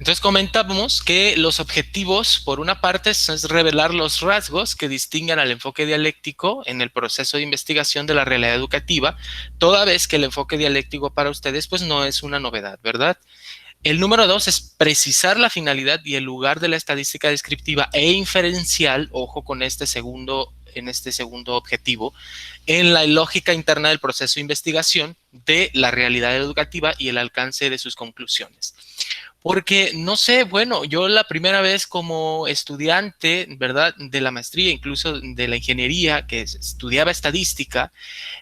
Entonces comentamos que los objetivos, por una parte, es revelar los rasgos que distinguen al enfoque dialéctico en el proceso de investigación de la realidad educativa, toda vez que el enfoque dialéctico para ustedes pues no es una novedad, ¿verdad? El número dos es precisar la finalidad y el lugar de la estadística descriptiva e inferencial, ojo con este segundo objetivo, en la lógica interna del proceso de investigación de la realidad educativa y el alcance de sus conclusiones. Porque, no sé, bueno, yo la primera vez como estudiante, ¿verdad? De la maestría, incluso de la ingeniería, que estudiaba estadística,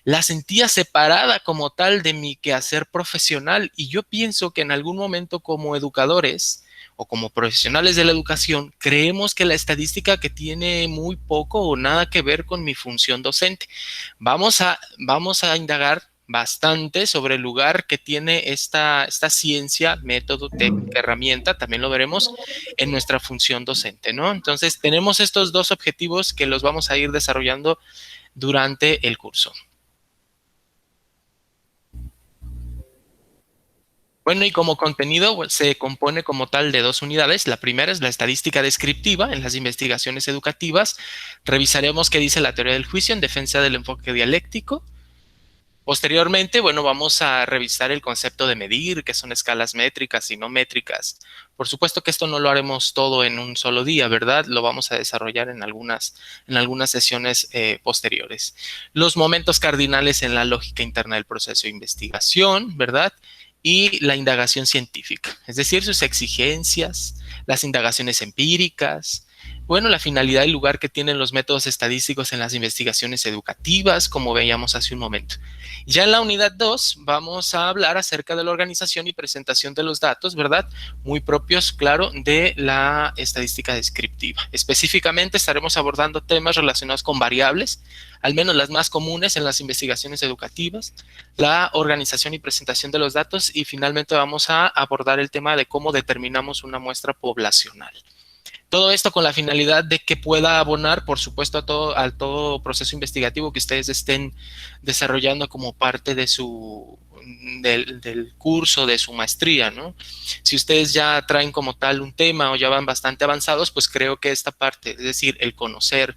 la sentía separada como tal de mi quehacer profesional. Y yo pienso que en algún momento como educadores o como profesionales de la educación, creemos que la estadística que tiene muy poco o nada que ver con mi función docente. Vamos a indagar bastante sobre el lugar que tiene esta ciencia, método, técnica, herramienta, también lo veremos en nuestra función docente, ¿no? Entonces, tenemos estos dos objetivos que los vamos a ir desarrollando durante el curso. Bueno, y como contenido pues, se compone como tal de dos unidades. La primera es la estadística descriptiva en las investigaciones educativas. Revisaremos qué dice la teoría del juicio en defensa del enfoque dialéctico. Posteriormente, bueno, vamos a revisar el concepto de medir, que son escalas métricas y no métricas. Por supuesto que esto no lo haremos todo en un solo día, ¿verdad? Lo vamos a desarrollar en algunas sesiones posteriores. Los momentos cardinales en la lógica interna del proceso de investigación, ¿verdad? Y la indagación científica, es decir, sus exigencias, las indagaciones empíricas, bueno, la finalidad y lugar que tienen los métodos estadísticos en las investigaciones educativas, como veíamos hace un momento. Ya en la unidad 2 vamos a hablar acerca de la organización y presentación de los datos, ¿verdad? Muy propios, claro, de la estadística descriptiva. Específicamente estaremos abordando temas relacionados con variables, al menos las más comunes en las investigaciones educativas, la organización y presentación de los datos y finalmente vamos a abordar el tema de cómo determinamos una muestra poblacional. Todo esto con la finalidad de que pueda abonar, por supuesto, a todo proceso investigativo que ustedes estén desarrollando como parte del curso, de su maestría, ¿no? Si ustedes ya traen como tal un tema o ya van bastante avanzados, pues creo que esta parte, es decir, el conocer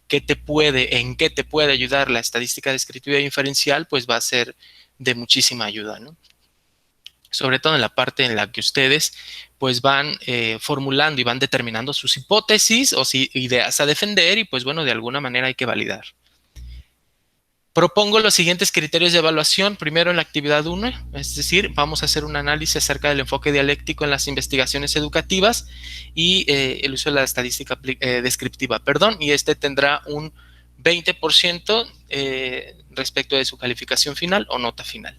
en qué te puede ayudar la estadística descriptiva e inferencial, pues va a ser de muchísima ayuda, ¿no? Sobre todo en la parte en la que ustedes pues van formulando y van determinando sus hipótesis o ideas a defender y pues bueno, de alguna manera hay que validar. Propongo los siguientes criterios de evaluación. Primero en la actividad 1, es decir, vamos a hacer un análisis acerca del enfoque dialéctico en las investigaciones educativas y el uso de la estadística descriptiva, perdón, y este tendrá un 20% respecto de su calificación final o nota final.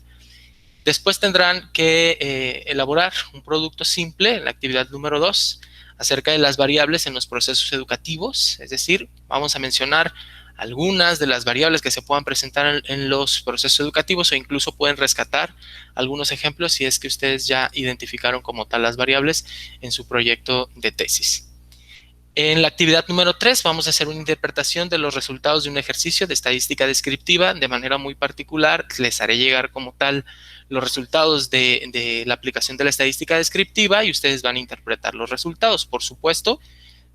Después tendrán que elaborar un producto simple en la actividad número 2 acerca de las variables en los procesos educativos, es decir, vamos a mencionar algunas de las variables que se puedan presentar en los procesos educativos o incluso pueden rescatar algunos ejemplos si es que ustedes ya identificaron como tal las variables en su proyecto de tesis. En la actividad número 3 vamos a hacer una interpretación de los resultados de un ejercicio de estadística descriptiva de manera muy particular. Les haré llegar como tal los resultados de la aplicación de la estadística descriptiva y ustedes van a interpretar los resultados. Por supuesto,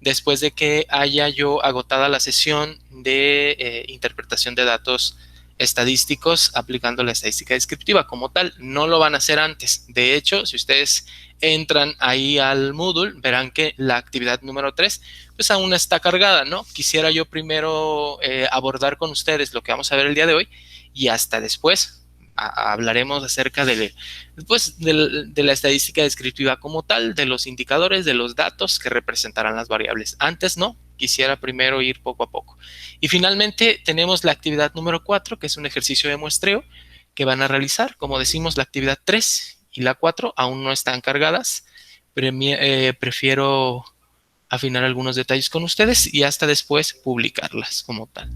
después de que haya yo agotada la sesión de interpretación de datos estadísticos aplicando la estadística descriptiva como tal. No lo van a hacer antes. De hecho, si ustedes entran ahí al Moodle, verán que la actividad número 3 pues aún está cargada, ¿no? Quisiera yo primero abordar con ustedes lo que vamos a ver el día de hoy y hasta después hablaremos acerca pues, de la estadística descriptiva como tal, de los indicadores, de los datos que representarán las variables. Antes no, quisiera primero ir poco a poco. Y finalmente tenemos la actividad número 4, que es un ejercicio de muestreo que van a realizar. Como decimos, la actividad 3 y la 4 aún no están cargadas. Prefiero afinar algunos detalles con ustedes y hasta después publicarlas como tal.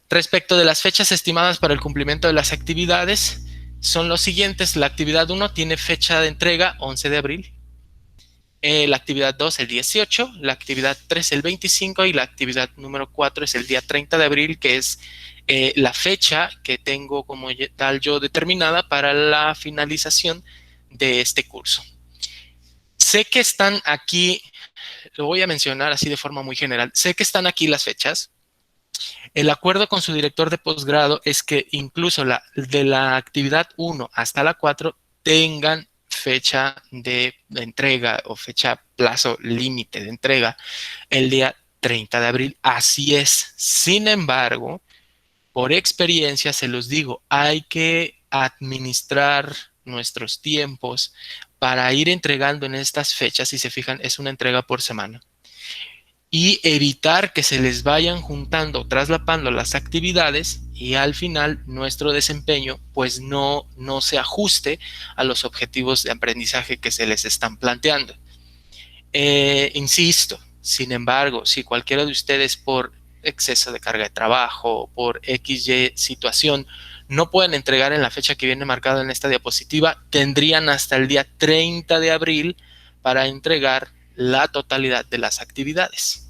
Respecto de las fechas estimadas para el cumplimiento de las actividades, son los siguientes. La actividad 1 tiene fecha de entrega 11 de abril, la actividad 2 el 18, la actividad 3 el 25 y la actividad número 4 es el día 30 de abril, que es la fecha que tengo como tal yo determinada para la finalización de este curso. sé que están aquí, lo voy a mencionar así de forma muy general, sé que están aquí las fechas. El acuerdo con su director de posgrado es que incluso de la actividad 1 hasta la 4 tengan fecha de entrega o fecha plazo límite de entrega el día 30 de abril. Así es. Sin embargo, por experiencia se los digo, hay que administrar nuestros tiempos para ir entregando en estas fechas. Si se fijan, es una entrega por semana y evitar que se les vayan juntando, traslapando las actividades y al final nuestro desempeño pues no se ajuste a los objetivos de aprendizaje que se les están planteando. Insisto, sin embargo, si cualquiera de ustedes por exceso de carga de trabajo, por XY situación, no pueden entregar en la fecha que viene marcada en esta diapositiva, tendrían hasta el día 30 de abril para entregar la totalidad de las actividades.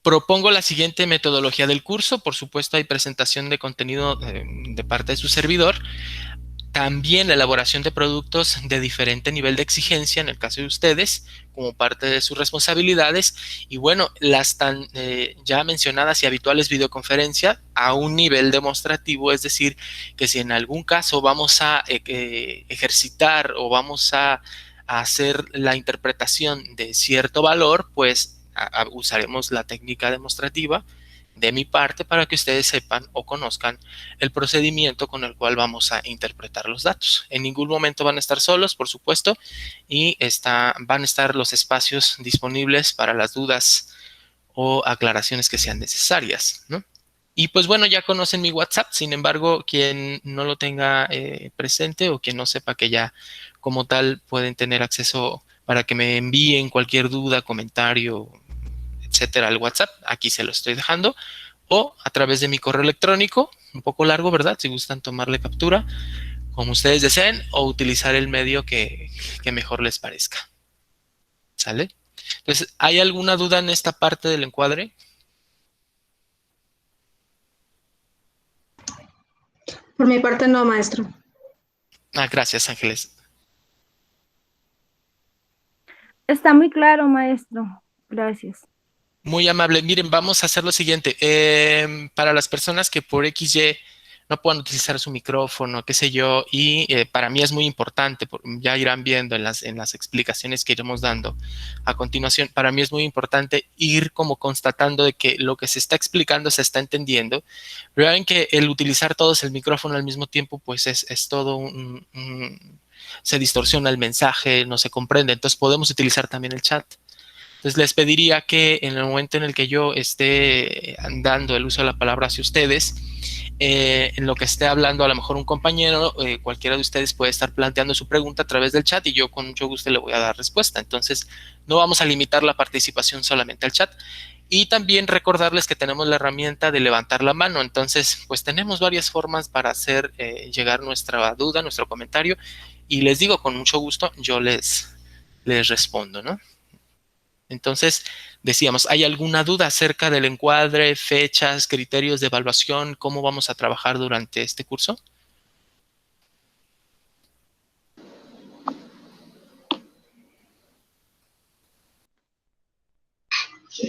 Propongo la siguiente metodología del curso. Por supuesto, hay presentación de contenido de parte de su servidor. También la elaboración de productos de diferente nivel de exigencia en el caso de ustedes, como parte de sus responsabilidades. Y bueno, las tan ya mencionadas y habituales videoconferencias a un nivel demostrativo, es decir, que si en algún caso vamos a ejercitar o vamos a hacer la interpretación de cierto valor, pues usaremos la técnica demostrativa de mi parte para que ustedes sepan o conozcan el procedimiento con el cual vamos a interpretar los datos. En ningún momento van a estar solos, por supuesto, y van a estar los espacios disponibles para las dudas o aclaraciones que sean necesarias, ¿no? Y pues bueno, ya conocen mi WhatsApp. Sin embargo, quien no lo tenga presente o quien no sepa que ya como tal pueden tener acceso para que me envíen cualquier duda, comentario, etcétera, al WhatsApp, aquí se lo estoy dejando, o a través de mi correo electrónico, un poco largo, ¿verdad? Si gustan tomarle captura, como ustedes deseen, o utilizar el medio que mejor les parezca. ¿Sale? Entonces, ¿hay alguna duda en esta parte del encuadre? Por mi parte no, maestro. Gracias, Ángeles. Está muy claro, maestro. Gracias. Muy amable. Miren, vamos a hacer lo siguiente. Para las personas que por XY no puedan utilizar su micrófono, qué sé yo, y para mí es muy importante, ya irán viendo en las explicaciones que iremos dando a continuación, para mí es muy importante ir como constatando de que lo que se está explicando se está entendiendo. Pero ven que el utilizar todos el micrófono al mismo tiempo, pues es todo se distorsiona el mensaje, no se comprende. Entonces podemos utilizar también el chat. Entonces les pediría que en el momento en el que yo esté dando el uso de la palabra hacia ustedes, en lo que esté hablando a lo mejor un compañero, cualquiera de ustedes puede estar planteando su pregunta a través del chat y yo con mucho gusto le voy a dar respuesta. Entonces no vamos a limitar la participación solamente al chat. Y también recordarles que tenemos la herramienta de levantar la mano. Entonces, pues tenemos varias formas para hacer llegar nuestra duda, nuestro comentario. Y les digo, con mucho gusto, yo les respondo, ¿no? Entonces, decíamos, ¿hay alguna duda acerca del encuadre, fechas, criterios de evaluación, cómo vamos a trabajar durante este curso?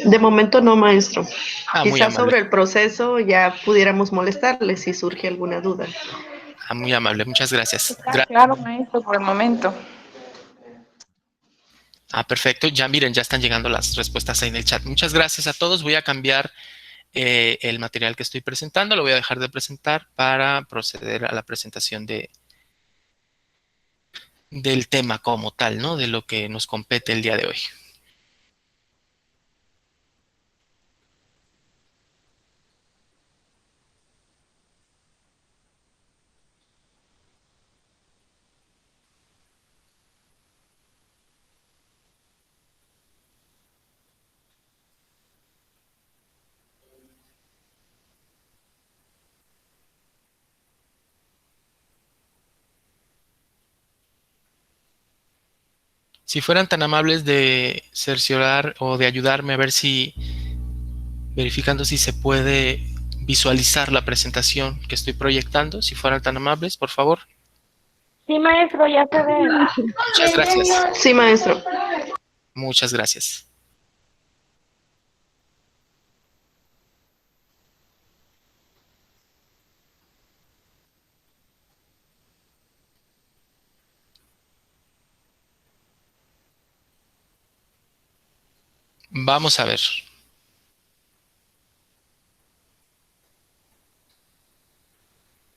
De momento no, maestro. Muy Quizás amable. sobre el proceso ya pudiéramos molestarle si surge alguna duda. Muy amable, muchas gracias. Claro, maestro, por el momento. Perfecto. Ya miren, ya están llegando las respuestas ahí en el chat. Muchas gracias a todos. Voy a cambiar el material que estoy presentando. Lo voy a dejar de presentar para proceder a la presentación del tema como tal, ¿no? De lo que nos compete el día de hoy. Si fueran tan amables de cerciorar o de ayudarme a ver si, verificando si se puede visualizar la presentación que estoy proyectando, si fueran tan amables, por favor. Sí, maestro, ya se ve. Muchas gracias. Sí, maestro. Muchas gracias. Vamos a ver.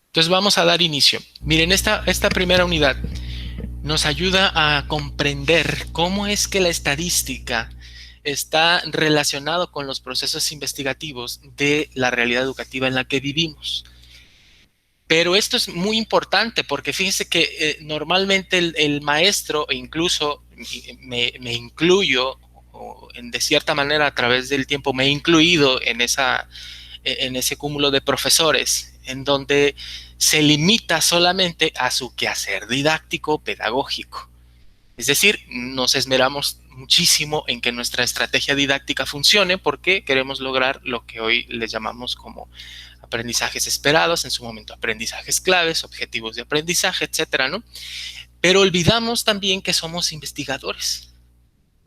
Entonces vamos a dar inicio. Miren, esta primera unidad nos ayuda a comprender cómo es que la estadística está relacionado con los procesos investigativos de la realidad educativa en la que vivimos. Pero esto es muy importante porque fíjense que normalmente el maestro, e incluso me incluyo, de cierta manera a través del tiempo me he incluido en ese cúmulo de profesores, en donde se limita solamente a su quehacer didáctico, pedagógico. Es decir, nos esmeramos muchísimo en que nuestra estrategia didáctica funcione porque queremos lograr lo que hoy le llamamos como aprendizajes esperados, en su momento aprendizajes claves, objetivos de aprendizaje, etcétera, ¿no? Pero olvidamos también que somos investigadores.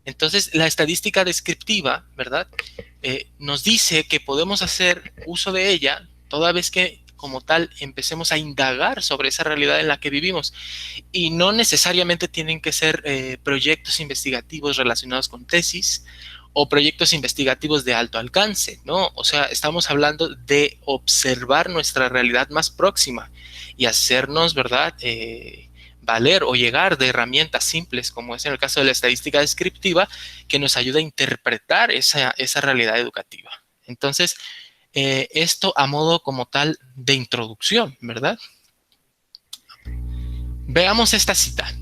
Entonces, la estadística descriptiva, ¿verdad? Nos dice que podemos hacer uso de ella toda vez que, como tal, empecemos a indagar sobre esa realidad en la que vivimos. Y no necesariamente tienen que ser proyectos investigativos relacionados con tesis o proyectos investigativos de alto alcance, ¿no? O sea, estamos hablando de observar nuestra realidad más próxima y hacernos, ¿verdad?, valer o llegar de herramientas simples, como es en el caso de la estadística descriptiva, que nos ayuda a interpretar esa realidad educativa. Entonces, esto a modo como tal de introducción, ¿verdad? Veamos esta cita.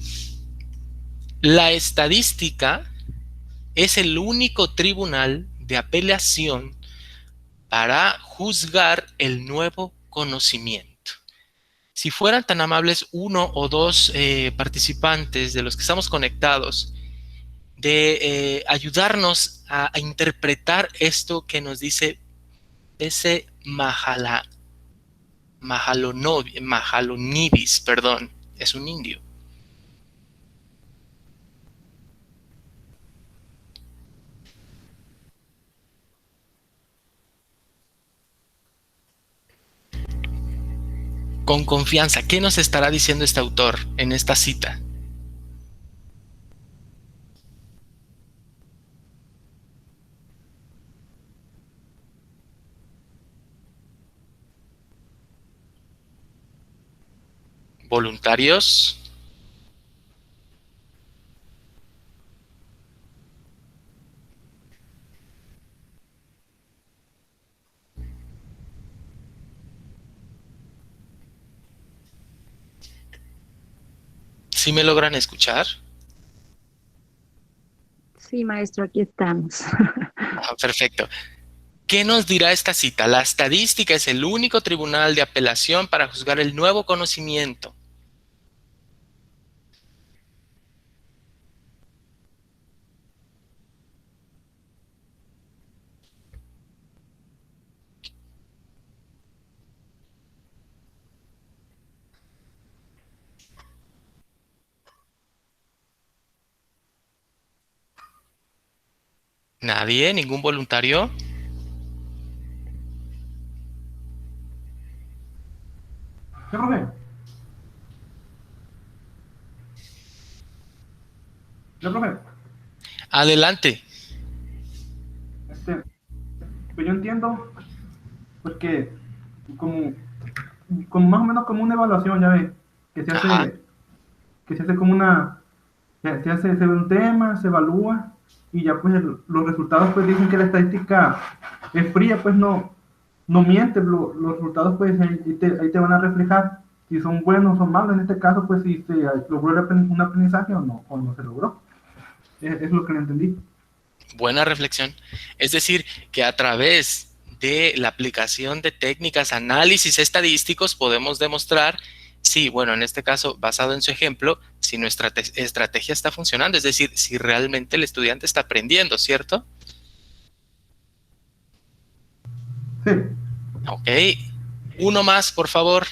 La estadística es el único tribunal de apelación para juzgar el nuevo conocimiento. Si fueran tan amables uno o dos participantes de los que estamos conectados de ayudarnos a interpretar esto que nos dice ese Mahalanobis, perdón, es un indio. Con confianza, ¿qué nos estará diciendo este autor en esta cita? ¿Voluntarios? ¿Sí me logran escuchar? Sí, maestro, aquí estamos. Ah, perfecto. ¿Qué nos dirá esta cita? La estadística es el único tribunal de apelación para juzgar el nuevo conocimiento. ¿Nadie? ¿Ningún voluntario? ¿Qué, profe? ¿Qué, profe? Adelante. Este, pues yo entiendo, pues que como, como más o menos como una evaluación, ya ves, que se Ajá. hace, que se hace como una, se ve un tema, se evalúa, y ya pues los resultados pues dicen que la estadística es fría, pues no miente, los resultados pues ahí te van a reflejar si son buenos o son malos, en este caso pues si se logró un aprendizaje o no se logró. Es lo que le entendí. Buena reflexión. Es decir, que a través de la aplicación de técnicas, análisis estadísticos, podemos demostrar si, bueno, en este caso, basado en su ejemplo, si nuestra estrategia está funcionando, es decir, si realmente el estudiante está aprendiendo, ¿cierto? Sí. Ok. Uno más, por favor.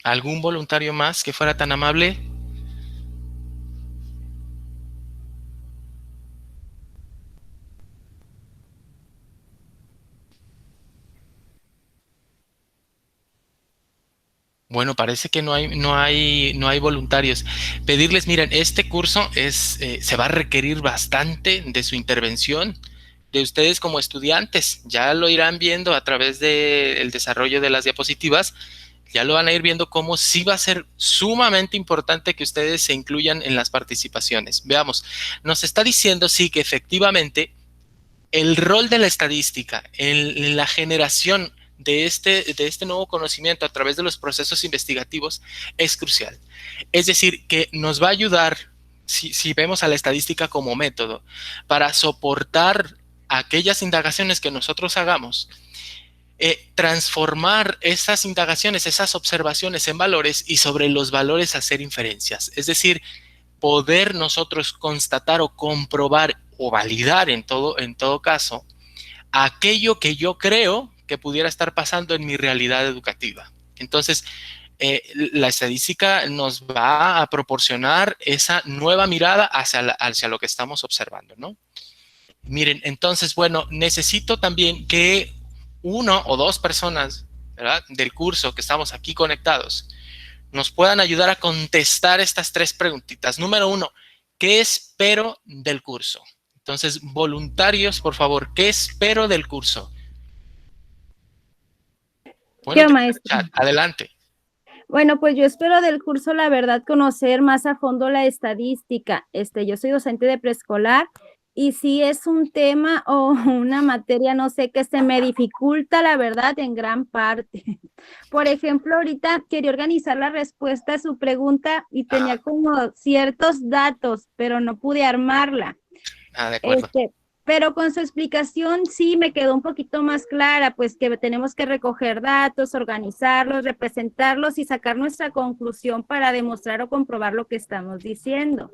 ¿Algún voluntario más que fuera tan amable? Bueno, parece que no hay voluntarios. Pedirles, miren, este curso se va a requerir bastante de su intervención, de ustedes como estudiantes. Ya lo irán viendo a través del desarrollo de las diapositivas. Ya lo van a ir viendo cómo sí va a ser sumamente importante que ustedes se incluyan en las participaciones. Veamos, nos está diciendo sí que efectivamente el rol de la estadística en la generación de este nuevo conocimiento a través de los procesos investigativos es crucial. Es decir, que nos va a ayudar, si vemos a la estadística como método, para soportar aquellas indagaciones que nosotros hagamos, transformar esas indagaciones, esas observaciones en valores y sobre los valores hacer inferencias. Es decir, poder nosotros constatar o comprobar o validar en todo caso aquello que yo creo que pudiera estar pasando en mi realidad educativa. Entonces, la estadística nos va a proporcionar esa nueva mirada hacia lo que estamos observando, ¿no? Miren, entonces, bueno, necesito también que uno o dos personas, ¿verdad?, del curso que estamos aquí conectados, nos puedan ayudar a contestar estas tres preguntitas. Número uno, ¿qué espero del curso? Entonces, voluntarios, por favor, ¿qué espero del curso? Bueno, Yo, maestro. adelante. Bueno, pues yo espero del curso, la verdad, conocer más a fondo la estadística. Yo soy docente de preescolar y si es un tema o una materia, no sé, que se me dificulta, la verdad, en gran parte. Por ejemplo, ahorita quería organizar la respuesta a su pregunta y tenía como ciertos datos, pero no pude armarla. De acuerdo. Pero con su explicación sí me quedó un poquito más clara, pues que tenemos que recoger datos, organizarlos, representarlos y sacar nuestra conclusión para demostrar o comprobar lo que estamos diciendo.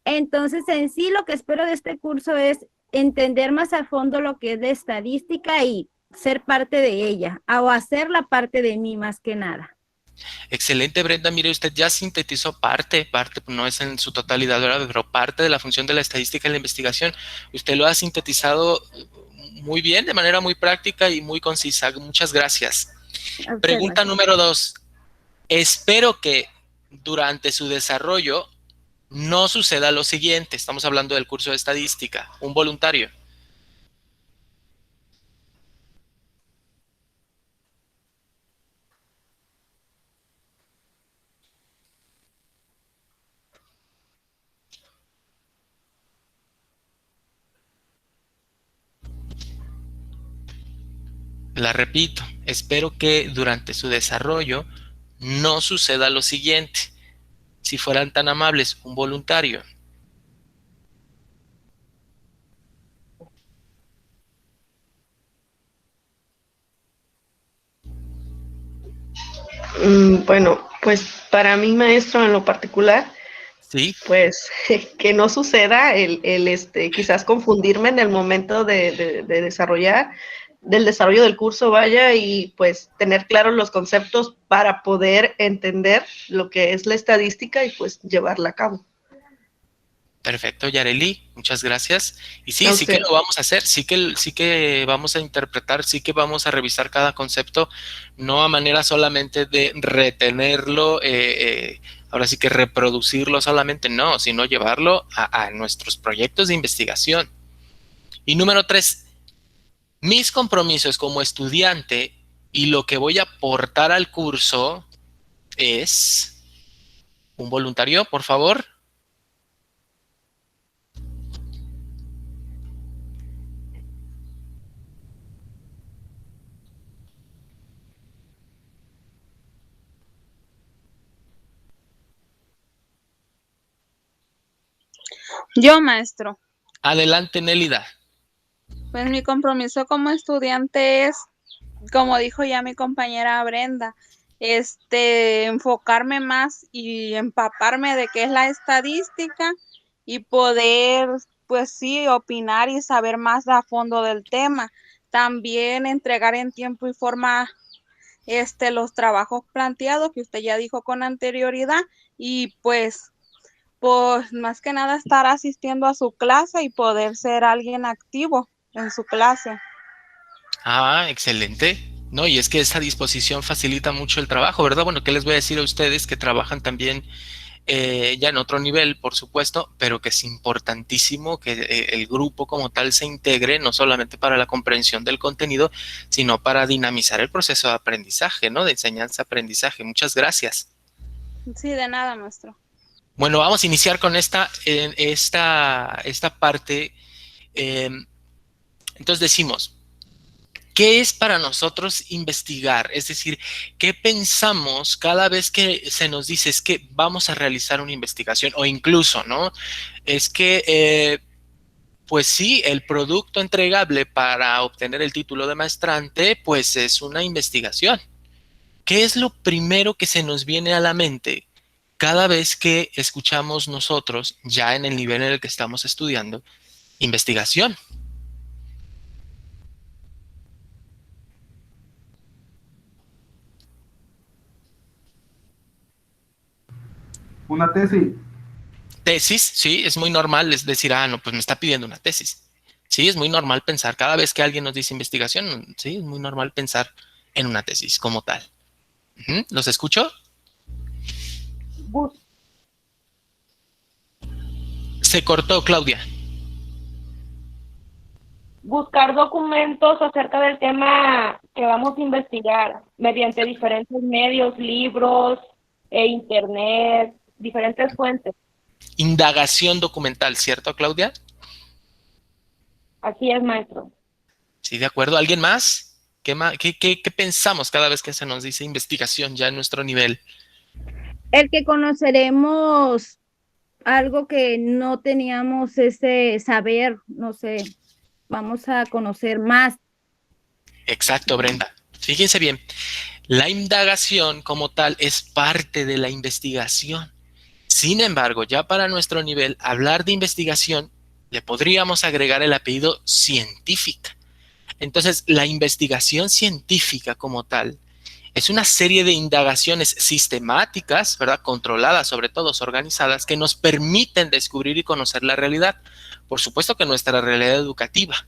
Entonces, en sí, lo que espero de este curso es entender más a fondo lo que es de estadística y ser parte de ella, o hacerla parte de mí más que nada. Excelente, Brenda. Mire, usted ya sintetizó parte, no es en su totalidad, ¿verdad?, pero parte de la función de la estadística en la investigación. Usted lo ha sintetizado muy bien, de manera muy práctica y muy concisa. Muchas gracias. Pregunta número 2. Espero que durante su desarrollo no suceda lo siguiente. Estamos hablando del curso de estadística. Un voluntario. La repito, espero que durante su desarrollo no suceda lo siguiente. Si fueran tan amables, un voluntario. Bueno, pues para mí, maestro, en lo particular, Sí. pues que no suceda quizás confundirme en el momento de desarrollar, del desarrollo del curso, vaya, y pues tener claros los conceptos para poder entender lo que es la estadística y pues llevarla a cabo. Perfecto, Yareli, muchas gracias. Y sí, A sí que usted. lo vamos a hacer, sí que vamos a interpretar, sí que vamos a revisar cada concepto, no a manera solamente de retenerlo, ahora sí que reproducirlo solamente, no, sino llevarlo a nuestros proyectos de investigación. Y número 3, mis compromisos como estudiante y lo que voy a aportar al curso es un voluntario, por favor. Yo, maestro. Adelante, Nélida. Pues mi compromiso como estudiante es, como dijo ya mi compañera Brenda, enfocarme más y empaparme de qué es la estadística y poder, pues sí, opinar y saber más a fondo del tema. También entregar en tiempo y forma los trabajos planteados que usted ya dijo con anterioridad y pues más que nada estar asistiendo a su clase y poder ser alguien activo en su clase. Ah, excelente. No, y es que esa disposición facilita mucho el trabajo, ¿verdad? Bueno, ¿qué les voy a decir a ustedes que trabajan también ya en otro nivel, por supuesto, pero que es importantísimo que el grupo como tal se integre, no solamente para la comprensión del contenido, sino para dinamizar el proceso de aprendizaje, ¿no? De enseñanza-aprendizaje. Muchas gracias. Sí, de nada, maestro. Bueno, vamos a iniciar con esta parte. Entonces decimos, ¿qué es para nosotros investigar? Es decir, ¿qué pensamos cada vez que se nos dice es que vamos a realizar una investigación? O incluso, ¿no? Es que, pues sí, el producto entregable para obtener el título de maestrante, pues es una investigación. ¿Qué es lo primero que se nos viene a la mente cada vez que escuchamos nosotros, ya en el nivel en el que estamos estudiando, investigación? Una tesis. Tesis, sí, es muy normal es decir, no, pues me está pidiendo una tesis. Sí, es muy normal pensar, cada vez que alguien nos dice investigación, sí, es muy normal pensar en una tesis como tal. ¿Los escucho? Se cortó, Claudia. Buscar documentos acerca del tema que vamos a investigar mediante diferentes medios, libros, internet, diferentes fuentes. Indagación documental, ¿cierto, Claudia? Así es, maestro. Sí, de acuerdo. ¿Alguien más? ¿Qué pensamos cada vez que se nos dice investigación ya en nuestro nivel? El que conoceremos algo que no teníamos ese saber, no sé, vamos a conocer más. Exacto, Brenda. Fíjense bien, la indagación como tal es parte de la investigación. Sin embargo, ya para nuestro nivel, hablar de investigación, le podríamos agregar el apellido científica. Entonces, la investigación científica como tal es una serie de indagaciones sistemáticas, ¿verdad? Controladas, sobre todo organizadas, que nos permiten descubrir y conocer la realidad. Por supuesto que nuestra realidad educativa,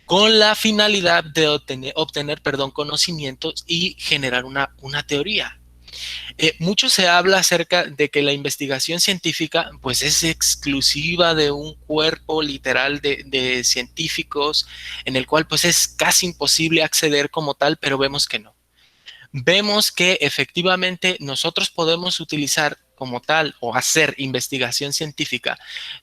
con la finalidad de obtener conocimientos y generar una teoría. Mucho se habla acerca de que la investigación científica pues es exclusiva de un cuerpo literal de científicos en el cual pues es casi imposible acceder como tal, pero vemos que no. Vemos que efectivamente nosotros podemos utilizar como tal o hacer investigación científica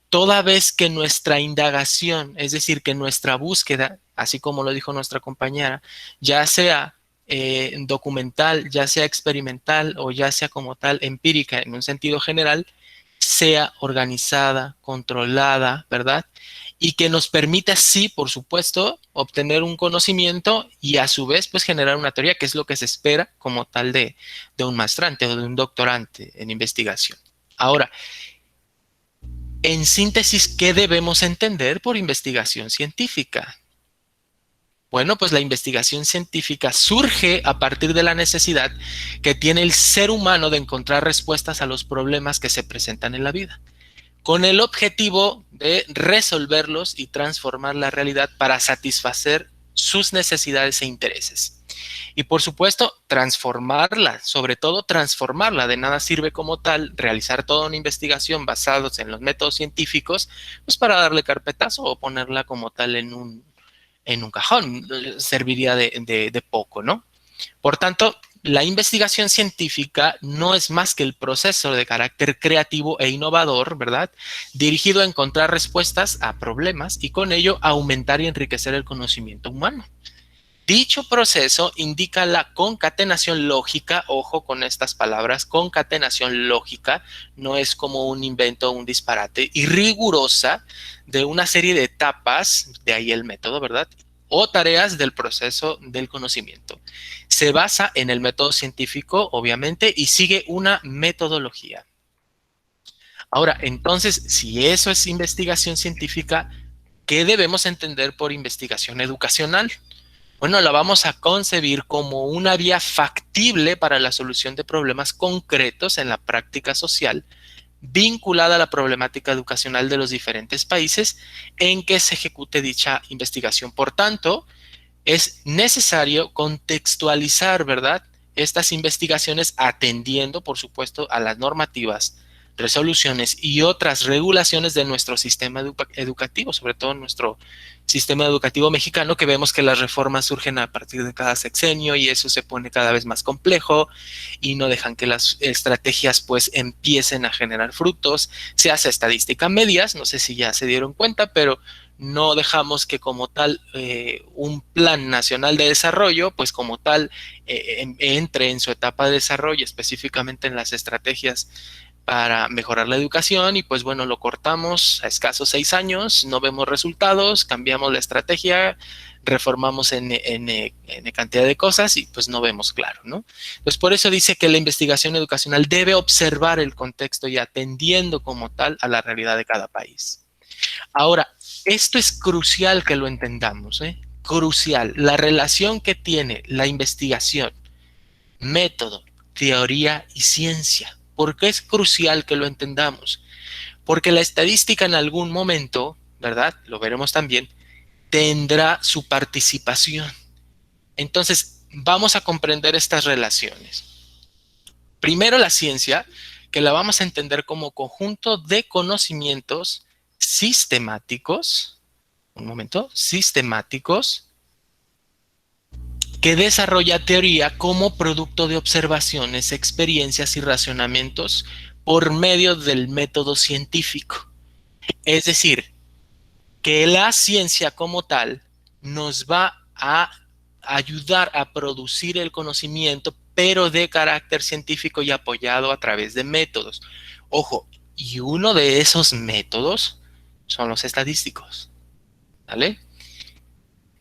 toda vez que nuestra indagación, es decir, que nuestra búsqueda, así como lo dijo nuestra compañera, ya sea documental, ya sea experimental o ya sea como tal empírica en un sentido general, sea organizada, controlada, ¿verdad? Y que nos permita, sí, por supuesto, obtener un conocimiento y a su vez, pues generar una teoría, que es lo que se espera como tal de un maestrante o de un doctorante en investigación. Ahora, en síntesis, ¿qué debemos entender por investigación científica? Bueno, pues la investigación científica surge a partir de la necesidad que tiene el ser humano de encontrar respuestas a los problemas que se presentan en la vida, con el objetivo de resolverlos y transformar la realidad para satisfacer sus necesidades e intereses. Y por supuesto, transformarla, sobre todo transformarla. De nada sirve como tal realizar toda una investigación basada en los métodos científicos, pues para darle carpetazo o ponerla como tal en un cajón. Serviría de poco, ¿no? Por tanto, la investigación científica no es más que el proceso de carácter creativo e innovador, ¿verdad? Dirigido a encontrar respuestas a problemas y con ello aumentar y enriquecer el conocimiento humano. Dicho proceso indica la concatenación lógica, ojo con estas palabras, concatenación lógica, no es como un invento o un disparate, y rigurosa de una serie de etapas, de ahí el método, ¿verdad? O tareas del proceso del conocimiento. Se basa en el método científico, obviamente, y sigue una metodología. Ahora, entonces, si eso es investigación científica, ¿qué debemos entender por investigación educacional? Bueno, la vamos a concebir como una vía factible para la solución de problemas concretos en la práctica social, vinculada a la problemática educacional de los diferentes países en que se ejecute dicha investigación. Por tanto, es necesario contextualizar, ¿verdad?, estas investigaciones atendiendo, por supuesto, a las normativas, resoluciones y otras regulaciones de nuestro sistema educativo, sobre todo nuestro sistema educativo mexicano, que vemos que las reformas surgen a partir de cada sexenio y eso se pone cada vez más complejo y no dejan que las estrategias pues empiecen a generar frutos. Se hace estadística medias, no sé si ya se dieron cuenta, pero no dejamos que como tal un plan nacional de desarrollo, pues como tal, entre en su etapa de desarrollo, específicamente en las estrategias para mejorar la educación y pues bueno, lo cortamos a escasos 6 años, no vemos resultados, cambiamos la estrategia, reformamos en cantidad de cosas y pues no vemos claro, ¿no? Entonces por eso dice que la investigación educacional debe observar el contexto y atendiendo como tal a la realidad de cada país. Ahora, esto es crucial que lo entendamos, ¿eh? Crucial. La relación que tiene la investigación, método, teoría y ciencia. ¿Por qué es crucial que lo entendamos? Porque la estadística en algún momento, ¿verdad? Lo veremos también, tendrá su participación. Entonces, vamos a comprender estas relaciones. Primero, la ciencia, que la vamos a entender como conjunto de conocimientos sistemáticos, sistemáticos, que desarrolla teoría como producto de observaciones, experiencias y razonamientos por medio del método científico. Es decir, que la ciencia como tal nos va a ayudar a producir el conocimiento, pero de carácter científico y apoyado a través de métodos. Ojo, y uno de esos métodos son los estadísticos, ¿vale?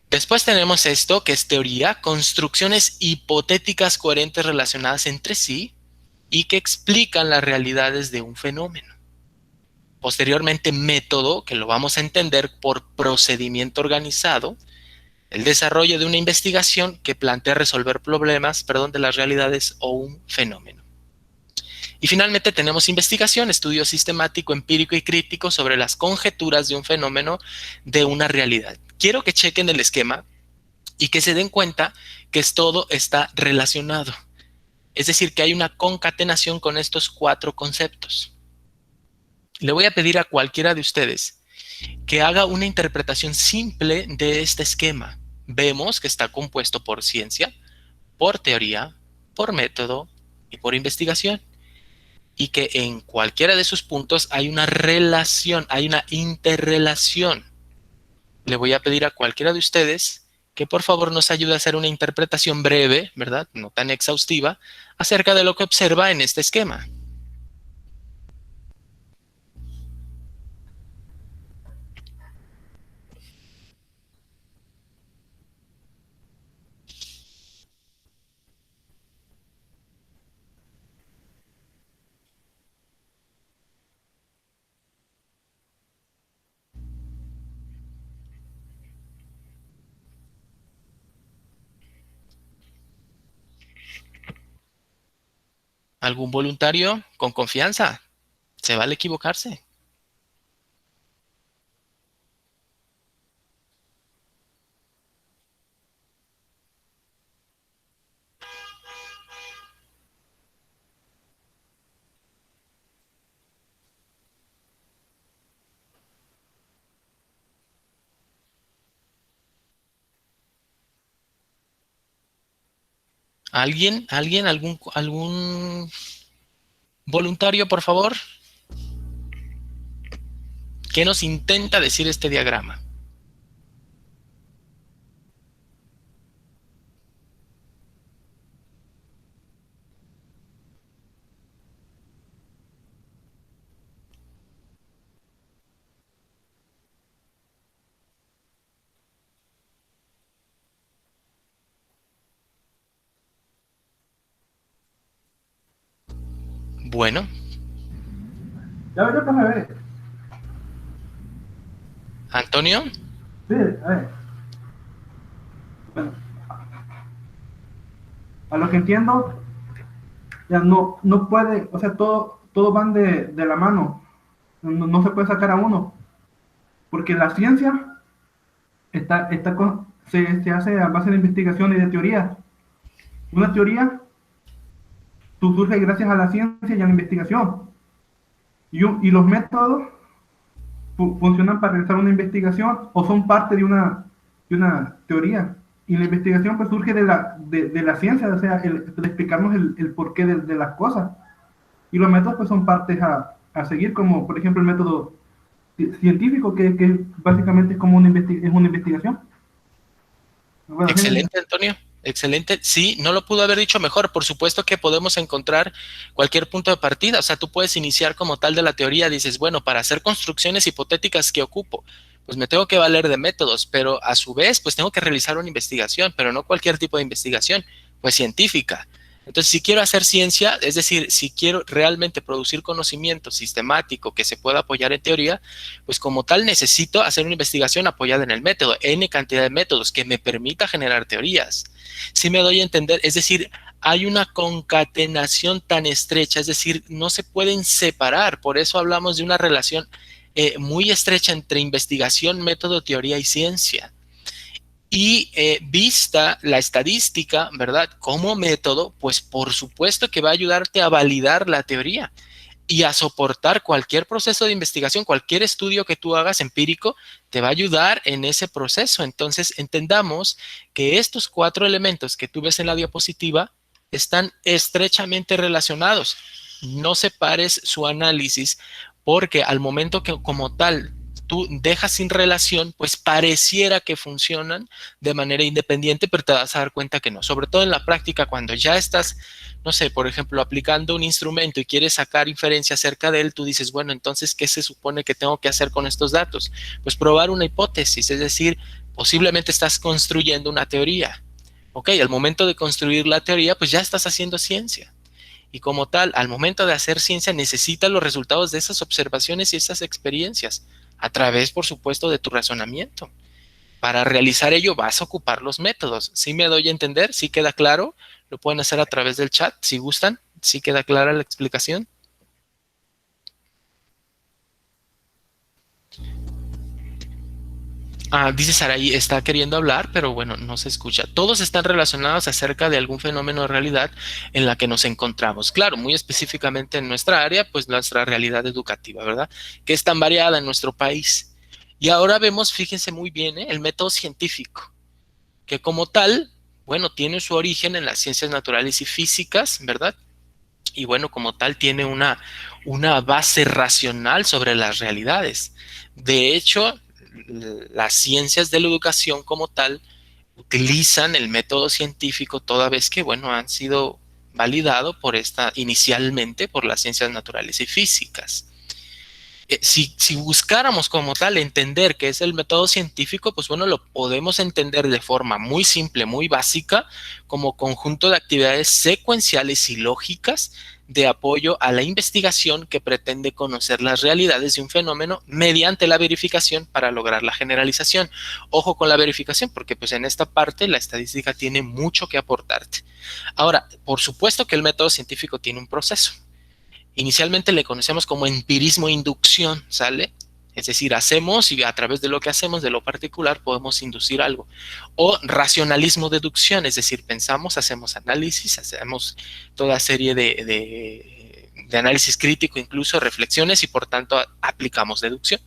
Después tenemos esto, que es teoría, construcciones hipotéticas coherentes relacionadas entre sí y que explican las realidades de un fenómeno. Posteriormente, método, que lo vamos a entender por procedimiento organizado, el desarrollo de una investigación que plantea resolver problemas, de las realidades o un fenómeno. Y finalmente tenemos investigación, estudio sistemático, empírico y crítico sobre las conjeturas de un fenómeno, de una realidad. Quiero que chequen el esquema y que se den cuenta que todo está relacionado. Es decir, que hay una concatenación con estos 4 conceptos. Le voy a pedir a cualquiera de ustedes que haga una interpretación simple de este esquema. Vemos que está compuesto por ciencia, por teoría, por método y por investigación. Y que en cualquiera de sus puntos hay una relación, hay una interrelación. Le voy a pedir a cualquiera de ustedes que por favor nos ayude a hacer una interpretación breve, ¿verdad? No tan exhaustiva, acerca de lo que observa en este esquema. ¿Algún voluntario con confianza? Se vale equivocarse. ¿Alguien? ¿Algún voluntario, por favor? ¿Qué nos intenta decir este diagrama? Bueno. Ya veo que me ve. ¿Antonio? Sí, a ver. Bueno, A lo que entiendo, ya no puede, o sea, todo van de la mano, no se puede sacar a uno, porque la ciencia se hace a base de investigación y de teoría. Una teoría surge gracias a la ciencia y a la investigación, y los métodos funcionan para realizar una investigación o son parte de una teoría. Y la investigación pues surge de la ciencia, o sea, de explicarnos el porqué de las cosas. Y los métodos pues son partes a seguir, como por ejemplo el método científico, que básicamente es como una investigación. Bueno, Excelente, Antonio. Excelente. Sí, no lo pudo haber dicho mejor. Por supuesto que podemos encontrar cualquier punto de partida. O sea, tú puedes iniciar como tal de la teoría. Dices, bueno, para hacer construcciones hipotéticas que ocupo, pues me tengo que valer de métodos, pero a su vez, pues tengo que realizar una investigación, pero no cualquier tipo de investigación, pues científica. Entonces, si quiero hacer ciencia, es decir, si quiero realmente producir conocimiento sistemático que se pueda apoyar en teoría, pues como tal necesito hacer una investigación apoyada en el método, N cantidad de métodos que me permita generar teorías. Si me doy a entender, es decir, hay una concatenación tan estrecha, es decir, no se pueden separar, por eso hablamos de una relación muy estrecha entre investigación, método, teoría y ciencia. Y vista la estadística, ¿verdad? Como método, pues por supuesto que va a ayudarte a validar la teoría y a soportar cualquier proceso de investigación, cualquier estudio que tú hagas empírico, te va a ayudar en ese proceso. Entonces, entendamos que estos 4 elementos que tú ves en la diapositiva están estrechamente relacionados. No separes su análisis porque al momento que como tal tú dejas sin relación, pues pareciera que funcionan de manera independiente, pero te vas a dar cuenta que no. Sobre todo en la práctica, cuando ya estás, no sé, por ejemplo, aplicando un instrumento y quieres sacar inferencia acerca de él, tú dices, bueno, entonces, ¿qué se supone que tengo que hacer con estos datos? Pues probar una hipótesis, es decir, posiblemente estás construyendo una teoría. Ok, al momento de construir la teoría, pues ya estás haciendo ciencia. Y como tal, al momento de hacer ciencia, necesitas los resultados de esas observaciones y esas experiencias, a través, por supuesto, de tu razonamiento. Para realizar ello vas a ocupar los métodos. ¿Sí me doy a entender? ¿Sí queda claro? Lo pueden hacer a través del chat, si gustan. ¿Sí queda clara la explicación? Dice Saraí, está queriendo hablar, pero bueno, no se escucha. Todos están relacionados acerca de algún fenómeno de realidad en la que nos encontramos. Claro, muy específicamente en nuestra área, pues nuestra realidad educativa, ¿verdad? Que es tan variada en nuestro país. Y ahora vemos, fíjense muy bien, el método científico, que como tal, bueno, tiene su origen en las ciencias naturales y físicas, ¿verdad? Y bueno, como tal, tiene una base racional sobre las realidades. De hecho, las ciencias de la educación como tal utilizan el método científico toda vez que, bueno, han sido validado inicialmente por las ciencias naturales y físicas. Si buscáramos como tal entender qué es el método científico, pues bueno, lo podemos entender de forma muy simple, muy básica, como conjunto de actividades secuenciales y lógicas de apoyo a la investigación que pretende conocer las realidades de un fenómeno mediante la verificación para lograr la generalización. Ojo con la verificación, porque pues en esta parte la estadística tiene mucho que aportarte. Ahora, por supuesto que el método científico tiene un proceso. Inicialmente le conocemos como empirismo inducción, ¿sale? Es decir, hacemos y a través de lo que hacemos, de lo particular, podemos inducir algo. O racionalismo deducción, es decir, pensamos, hacemos análisis, hacemos toda serie de análisis crítico, incluso reflexiones y por tanto aplicamos deducción.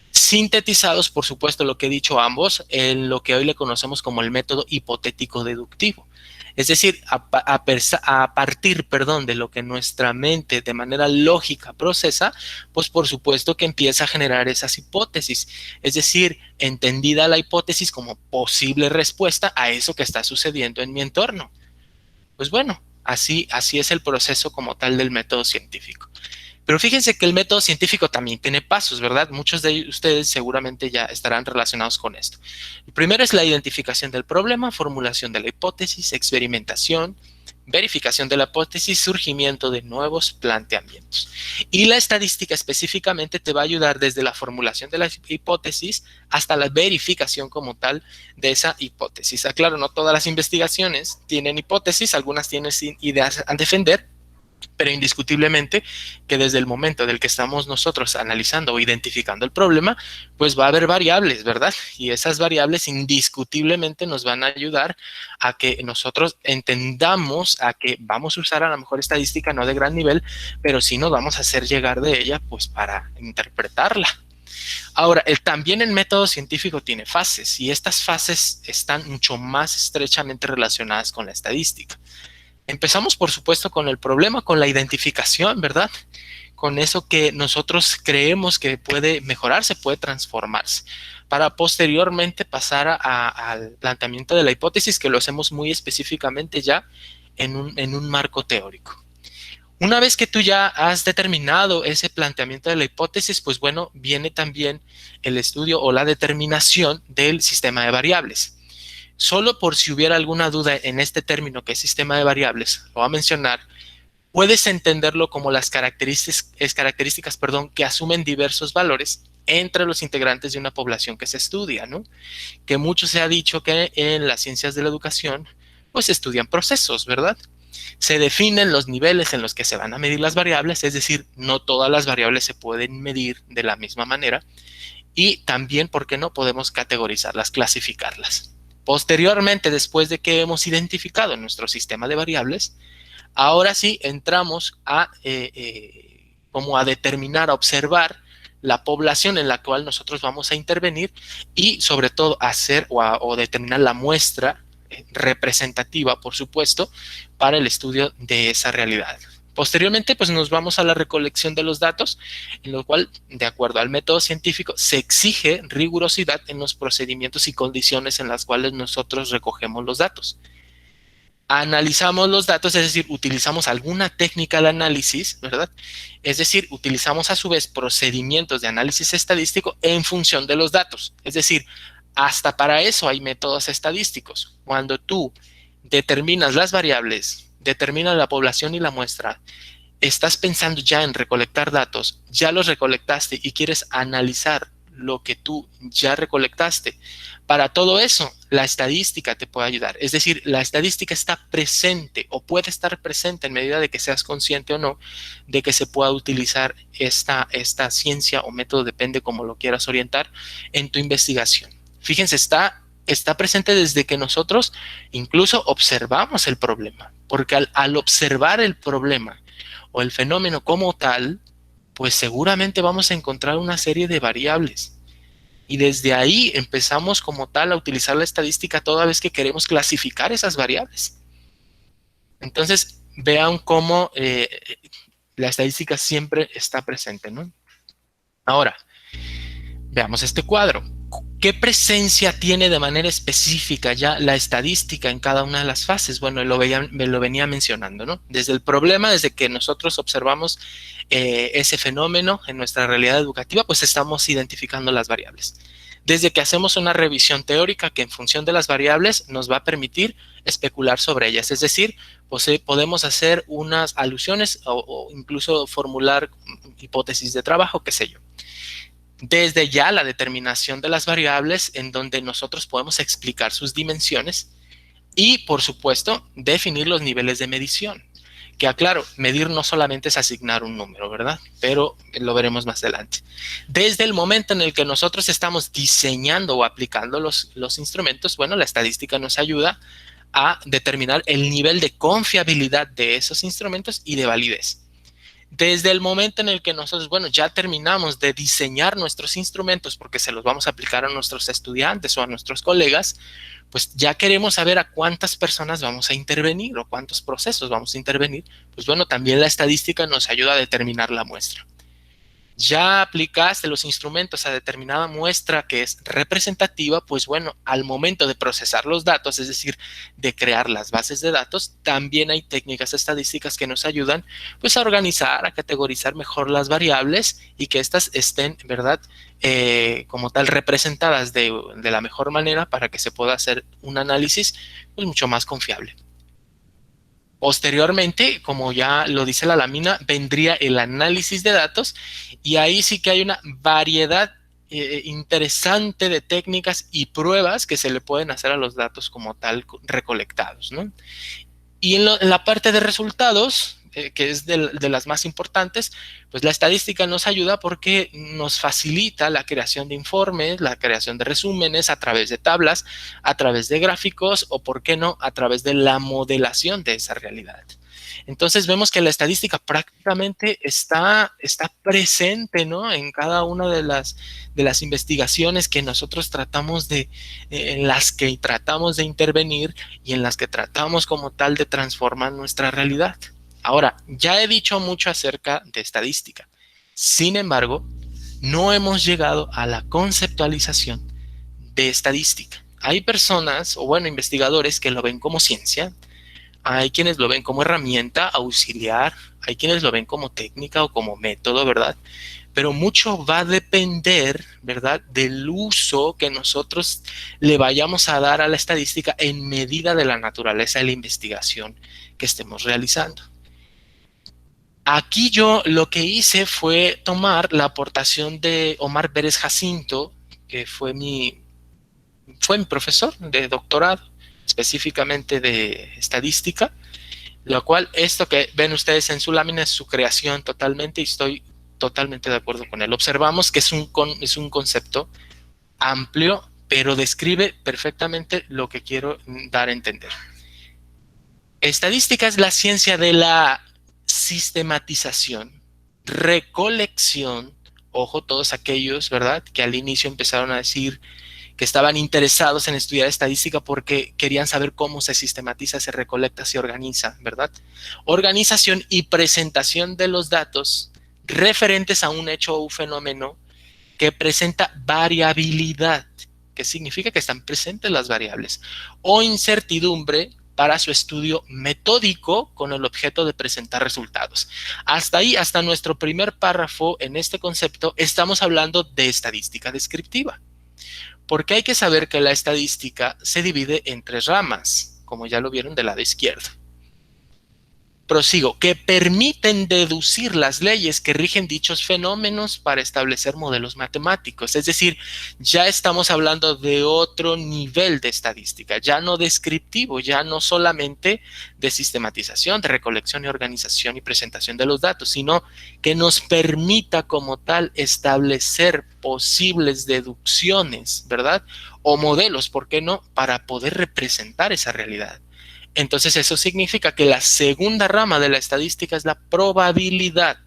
Sintetizados, por supuesto, lo que he dicho ambos, en lo que hoy le conocemos como el método hipotético deductivo. Es decir, a partir de lo que nuestra mente de manera lógica procesa, pues por supuesto que empieza a generar esas hipótesis. Es decir, entendida la hipótesis como posible respuesta a eso que está sucediendo en mi entorno. Pues bueno, así es el proceso como tal del método científico. Pero fíjense que el método científico también tiene pasos, ¿verdad? Muchos de ustedes seguramente ya estarán relacionados con esto. El primero es la identificación del problema, formulación de la hipótesis, experimentación, verificación de la hipótesis, surgimiento de nuevos planteamientos. Y la estadística específicamente te va a ayudar desde la formulación de la hipótesis hasta la verificación como tal de esa hipótesis. Aclaro, no todas las investigaciones tienen hipótesis, algunas tienen ideas a defender, pero indiscutiblemente que desde el momento del que estamos nosotros analizando o identificando el problema, pues va a haber variables, ¿verdad? Y esas variables indiscutiblemente nos van a ayudar a que nosotros entendamos a que vamos a usar a lo mejor estadística no de gran nivel, pero sí nos vamos a hacer llegar de ella pues para interpretarla. Ahora, también el método científico tiene fases y estas fases están mucho más estrechamente relacionadas con la estadística. Empezamos, por supuesto, con el problema, con la identificación, ¿verdad? Con eso que nosotros creemos que puede mejorarse, puede transformarse, para posteriormente pasar al planteamiento de la hipótesis, que lo hacemos muy específicamente ya en un marco teórico. Una vez que tú ya has determinado ese planteamiento de la hipótesis, pues bueno, viene también el estudio o la determinación del sistema de variables. Solo por si hubiera alguna duda en este término que es sistema de variables, lo voy a mencionar, puedes entenderlo como las características, que asumen diversos valores entre los integrantes de una población que se estudia, ¿no? Que mucho se ha dicho que en las ciencias de la educación, pues se estudian procesos, ¿verdad? Se definen los niveles en los que se van a medir las variables, es decir, no todas las variables se pueden medir de la misma manera y también, ¿por qué no?, podemos categorizarlas, clasificarlas. Posteriormente, después de que hemos identificado nuestro sistema de variables, ahora sí entramos como a determinar, a observar la población en la cual nosotros vamos a intervenir y sobre todo hacer o determinar la muestra representativa, por supuesto, para el estudio de esa realidad. Posteriormente, pues nos vamos a la recolección de los datos, en lo cual, de acuerdo al método científico, se exige rigurosidad en los procedimientos y condiciones en las cuales nosotros recogemos los datos. Analizamos los datos, es decir, utilizamos alguna técnica de análisis, ¿verdad? Es decir, utilizamos a su vez procedimientos de análisis estadístico en función de los datos. Es decir, hasta para eso hay métodos estadísticos. Cuando tú determinas las variables, determinas la población y la muestra, estás pensando ya en recolectar datos, ya los recolectaste y quieres analizar lo que tú ya recolectaste. Para todo eso, la estadística te puede ayudar. Es decir, la estadística está presente o puede estar presente en medida de que seas consciente o no de que se pueda utilizar esta ciencia o método, depende cómo lo quieras orientar, en tu investigación. Fíjense, está presente desde que nosotros incluso observamos el problema, porque al observar el problema o el fenómeno como tal, pues seguramente vamos a encontrar una serie de variables. Y desde ahí empezamos como tal a utilizar la estadística toda vez que queremos clasificar esas variables. Entonces, vean cómo la estadística siempre está presente, ¿no? Ahora, veamos este cuadro. ¿Qué presencia tiene de manera específica ya la estadística en cada una de las fases? Bueno, me lo venía mencionando, ¿no? Desde el problema, desde que nosotros observamos ese fenómeno en nuestra realidad educativa, pues estamos identificando las variables. Desde que hacemos una revisión teórica que en función de las variables nos va a permitir especular sobre ellas. Es decir, pues, podemos hacer unas alusiones o incluso formular hipótesis de trabajo, qué sé yo. Desde ya la determinación de las variables en donde nosotros podemos explicar sus dimensiones y, por supuesto, definir los niveles de medición. Que aclaro, medir no solamente es asignar un número, ¿verdad? Pero lo veremos más adelante. Desde el momento en el que nosotros estamos diseñando o aplicando los instrumentos, bueno, la estadística nos ayuda a determinar el nivel de confiabilidad de esos instrumentos y de validez. Desde el momento en el que nosotros, bueno, ya terminamos de diseñar nuestros instrumentos porque se los vamos a aplicar a nuestros estudiantes o a nuestros colegas, pues ya queremos saber a cuántas personas vamos a intervenir o cuántos procesos vamos a intervenir. Pues bueno, también la estadística nos ayuda a determinar la muestra. Ya aplicaste los instrumentos a determinada muestra que es representativa, pues bueno, al momento de procesar los datos, es decir, de crear las bases de datos, también hay técnicas estadísticas que nos ayudan pues a organizar, a categorizar mejor las variables y que éstas estén, ¿verdad?, como tal representadas de la mejor manera para que se pueda hacer un análisis pues mucho más confiable. Posteriormente, como ya lo dice la lámina, vendría el análisis de datos y ahí sí que hay una variedad interesante de técnicas y pruebas que se le pueden hacer a los datos como tal recolectados, ¿no? Y en la parte de resultados, que es de las más importantes, pues la estadística nos ayuda porque nos facilita la creación de informes, la creación de resúmenes a través de tablas, a través de gráficos o, por qué no, a través de la modelación de esa realidad. Entonces vemos que la estadística prácticamente está presente, ¿no?, en cada una de las investigaciones que nosotros tratamos en las que tratamos de intervenir y en las que tratamos como tal de transformar nuestra realidad. Ahora, ya he dicho mucho acerca de estadística. Sin embargo, no hemos llegado a la conceptualización de estadística. Hay personas, o bueno, investigadores que lo ven como ciencia, hay quienes lo ven como herramienta auxiliar, hay quienes lo ven como técnica o como método, ¿verdad? Pero mucho va a depender, ¿verdad?, del uso que nosotros le vayamos a dar a la estadística en medida de la naturaleza de la investigación que estemos realizando. Aquí yo lo que hice fue tomar la aportación de Omar Pérez Jacinto, que fue mi profesor de doctorado, específicamente de estadística, lo cual esto que ven ustedes en su lámina es su creación totalmente y estoy totalmente de acuerdo con él. Observamos que es un concepto amplio, pero describe perfectamente lo que quiero dar a entender. Estadística es la ciencia de la sistematización, recolección, ojo, todos aquellos, ¿verdad?, que al inicio empezaron a decir que estaban interesados en estudiar estadística porque querían saber cómo se sistematiza, se recolecta, se organiza, ¿verdad? Organización y presentación de los datos referentes a un hecho o un fenómeno que presenta variabilidad, que significa que están presentes las variables, o incertidumbre para su estudio metódico con el objeto de presentar resultados. Hasta ahí, hasta nuestro primer párrafo en este concepto, estamos hablando de estadística descriptiva. Porque hay que saber que la estadística se divide en 3 ramas, como ya lo vieron del lado izquierdo. Prosigo, que permiten deducir las leyes que rigen dichos fenómenos para establecer modelos matemáticos. Es decir, ya estamos hablando de otro nivel de estadística, ya no descriptivo, ya no solamente de sistematización, de recolección y organización y presentación de los datos, sino que nos permita como tal establecer posibles deducciones, ¿verdad? O modelos, ¿por qué no?, para poder representar esa realidad. Entonces eso significa que la segunda rama de la estadística es la probabilidad.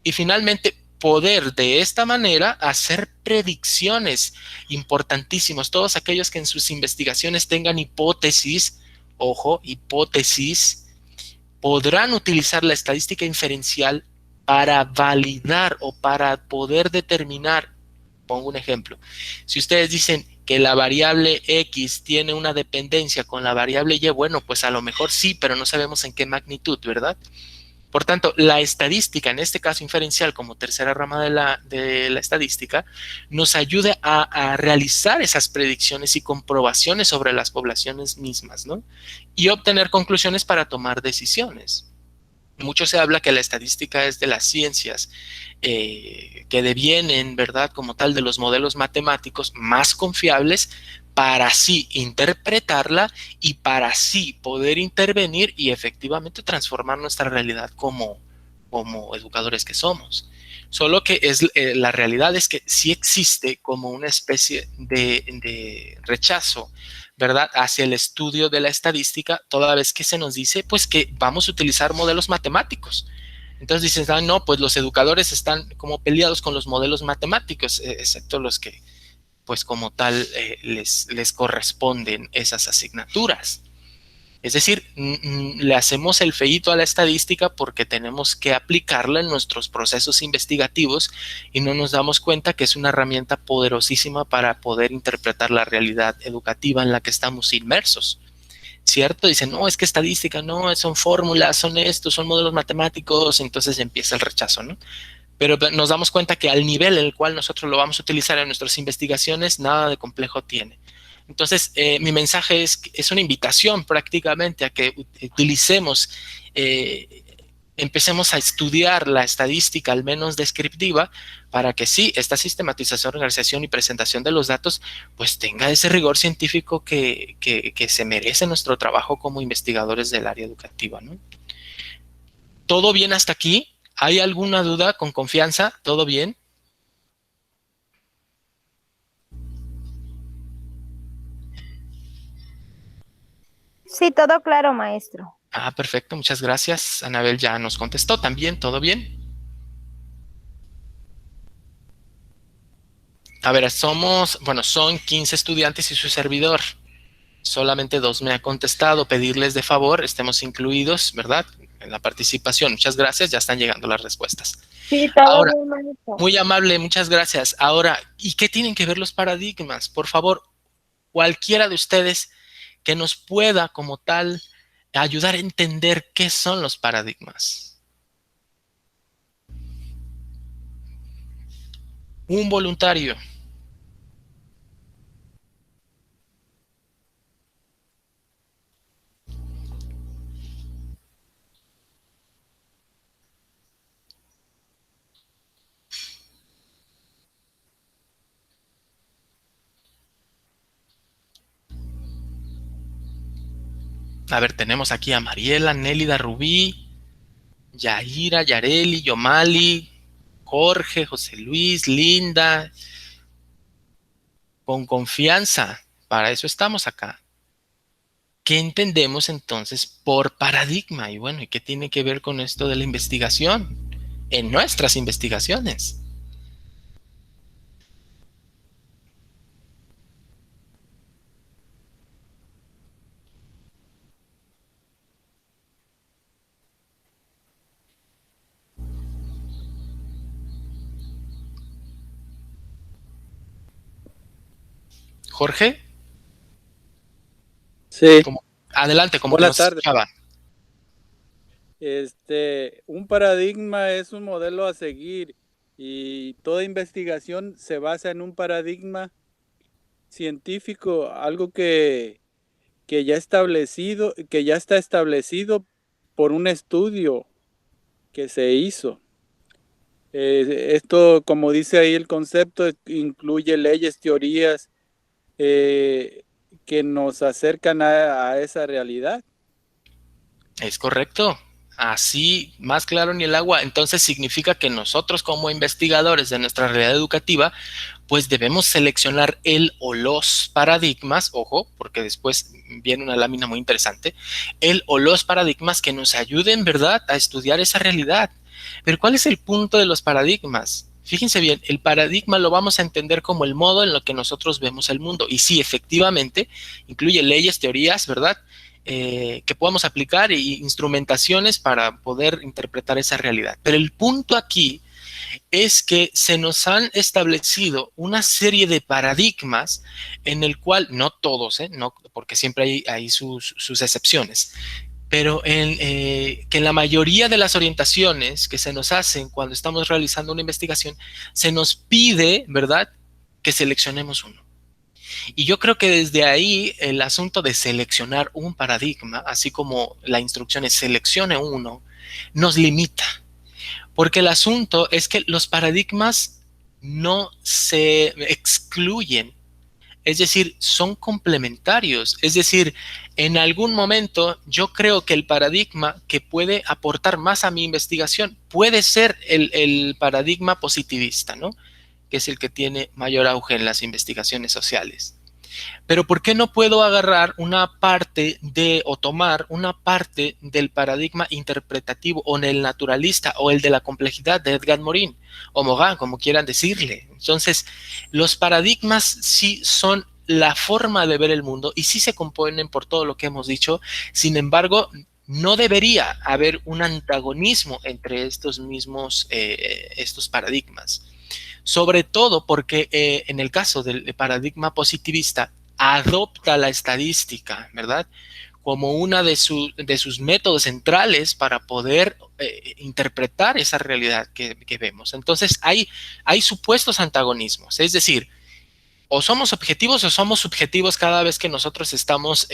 Y finalmente, poder de esta manera hacer predicciones importantísimas. Todos aquellos que en sus investigaciones tengan hipótesis, ojo, hipótesis, podrán utilizar la estadística inferencial para validar o para poder determinar. Pongo un ejemplo. Si ustedes dicen que la variable X tiene una dependencia con la variable Y, bueno, pues a lo mejor sí, pero no sabemos en qué magnitud, ¿verdad? Por tanto, la estadística, en este caso inferencial como tercera rama de la estadística, nos ayuda a realizar esas predicciones y comprobaciones sobre las poblaciones mismas, ¿no? Y obtener conclusiones para tomar decisiones. Mucho se habla que la estadística es de las ciencias que devienen, ¿verdad?, como tal de los modelos matemáticos más confiables para así interpretarla y para así poder intervenir y efectivamente transformar nuestra realidad como educadores que somos. Solo que la realidad es que sí existe como una especie de rechazo, ¿verdad?, hacia el estudio de la estadística, toda vez que se nos dice pues que vamos a utilizar modelos matemáticos. Entonces dicen, no, pues los educadores están como peleados con los modelos matemáticos, excepto los que pues como tal les corresponden esas asignaturas. Es decir, le hacemos el feíto a la estadística porque tenemos que aplicarla en nuestros procesos investigativos y no nos damos cuenta que es una herramienta poderosísima para poder interpretar la realidad educativa en la que estamos inmersos. ¿Cierto? Dicen, no, es que estadística, no, son fórmulas, son estos, son modelos matemáticos, entonces empieza el rechazo, ¿no? Pero nos damos cuenta que al nivel en el cual nosotros lo vamos a utilizar en nuestras investigaciones, nada de complejo tiene. Entonces, mi mensaje es una invitación prácticamente a que utilicemos, empecemos a estudiar la estadística, al menos descriptiva, para que sí, esta sistematización, organización y presentación de los datos, pues tenga ese rigor científico que se merece nuestro trabajo como investigadores del área educativa, ¿no? ¿Todo bien hasta aquí? ¿Hay alguna duda? Con confianza, ¿todo bien? Sí, todo claro, maestro. Ah, perfecto, muchas gracias. Anabel ya nos contestó también, ¿todo bien? A ver, son 15 estudiantes y su servidor. Solamente 2 me ha contestado. Pedirles de favor, estemos incluidos, ¿verdad? En la participación. Muchas gracias, ya están llegando las respuestas. Sí, todo Ahora, bien, maestro. muy amable, muchas gracias. Ahora, ¿y qué tienen que ver los paradigmas? Por favor, cualquiera de ustedes que nos pueda como tal ayudar a entender qué son los paradigmas. Un voluntario. A ver, tenemos aquí a Mariela, Nélida, Rubí, Yaira, Yareli, Yomali, Jorge, José Luis, Linda. Con confianza, para eso estamos acá. ¿Qué entendemos entonces por paradigma? Y bueno, ¿y qué tiene que ver con esto de la investigación? En nuestras investigaciones. Jorge, Sí, adelante, como que buenas nos tardes. escuchaba. Un paradigma es un modelo a seguir y toda investigación se basa en un paradigma científico, algo que ya está establecido por un estudio que se hizo. Esto, como dice ahí el concepto, incluye leyes, teorías que nos acercan a esa realidad. Es correcto. Así, más claro ni el agua. Entonces significa que nosotros como investigadores de nuestra realidad educativa, pues debemos seleccionar el o los paradigmas, ojo, porque después viene una lámina muy interesante, el o los paradigmas que nos ayuden, ¿verdad?, a estudiar esa realidad. Pero ¿cuál es el punto de los paradigmas? Fíjense bien, el paradigma lo vamos a entender como el modo en lo que nosotros vemos el mundo. Y sí, efectivamente, incluye leyes, teorías, ¿verdad?, que podamos aplicar y instrumentaciones para poder interpretar esa realidad. Pero el punto aquí es que se nos han establecido una serie de paradigmas en el cual, no todos, no, porque siempre hay sus excepciones, pero que en la mayoría de las orientaciones que se nos hacen cuando estamos realizando una investigación, se nos pide, ¿verdad?, que seleccionemos uno. Y yo creo que desde ahí el asunto de seleccionar un paradigma, así como la instrucción es seleccione uno, nos limita. Porque el asunto es que los paradigmas no se excluyen, es decir, son complementarios. Es decir, en algún momento yo creo que el paradigma que puede aportar más a mi investigación puede ser el paradigma positivista, ¿no?, que es el que tiene mayor auge en las investigaciones sociales. Pero ¿por qué no puedo agarrar una parte o tomar una parte del paradigma interpretativo o el naturalista o el de la complejidad de Edgar Morin o Morin, como quieran decirle? Entonces, los paradigmas sí son la forma de ver el mundo y sí se componen por todo lo que hemos dicho. Sin embargo, no debería haber un antagonismo entre estos mismos, estos paradigmas. Sobre todo porque en el caso del paradigma positivista adopta la estadística, ¿verdad?, como una de sus métodos centrales para poder interpretar esa realidad que vemos. Entonces hay supuestos antagonismos, es decir, o somos objetivos o somos subjetivos cada vez que nosotros estamos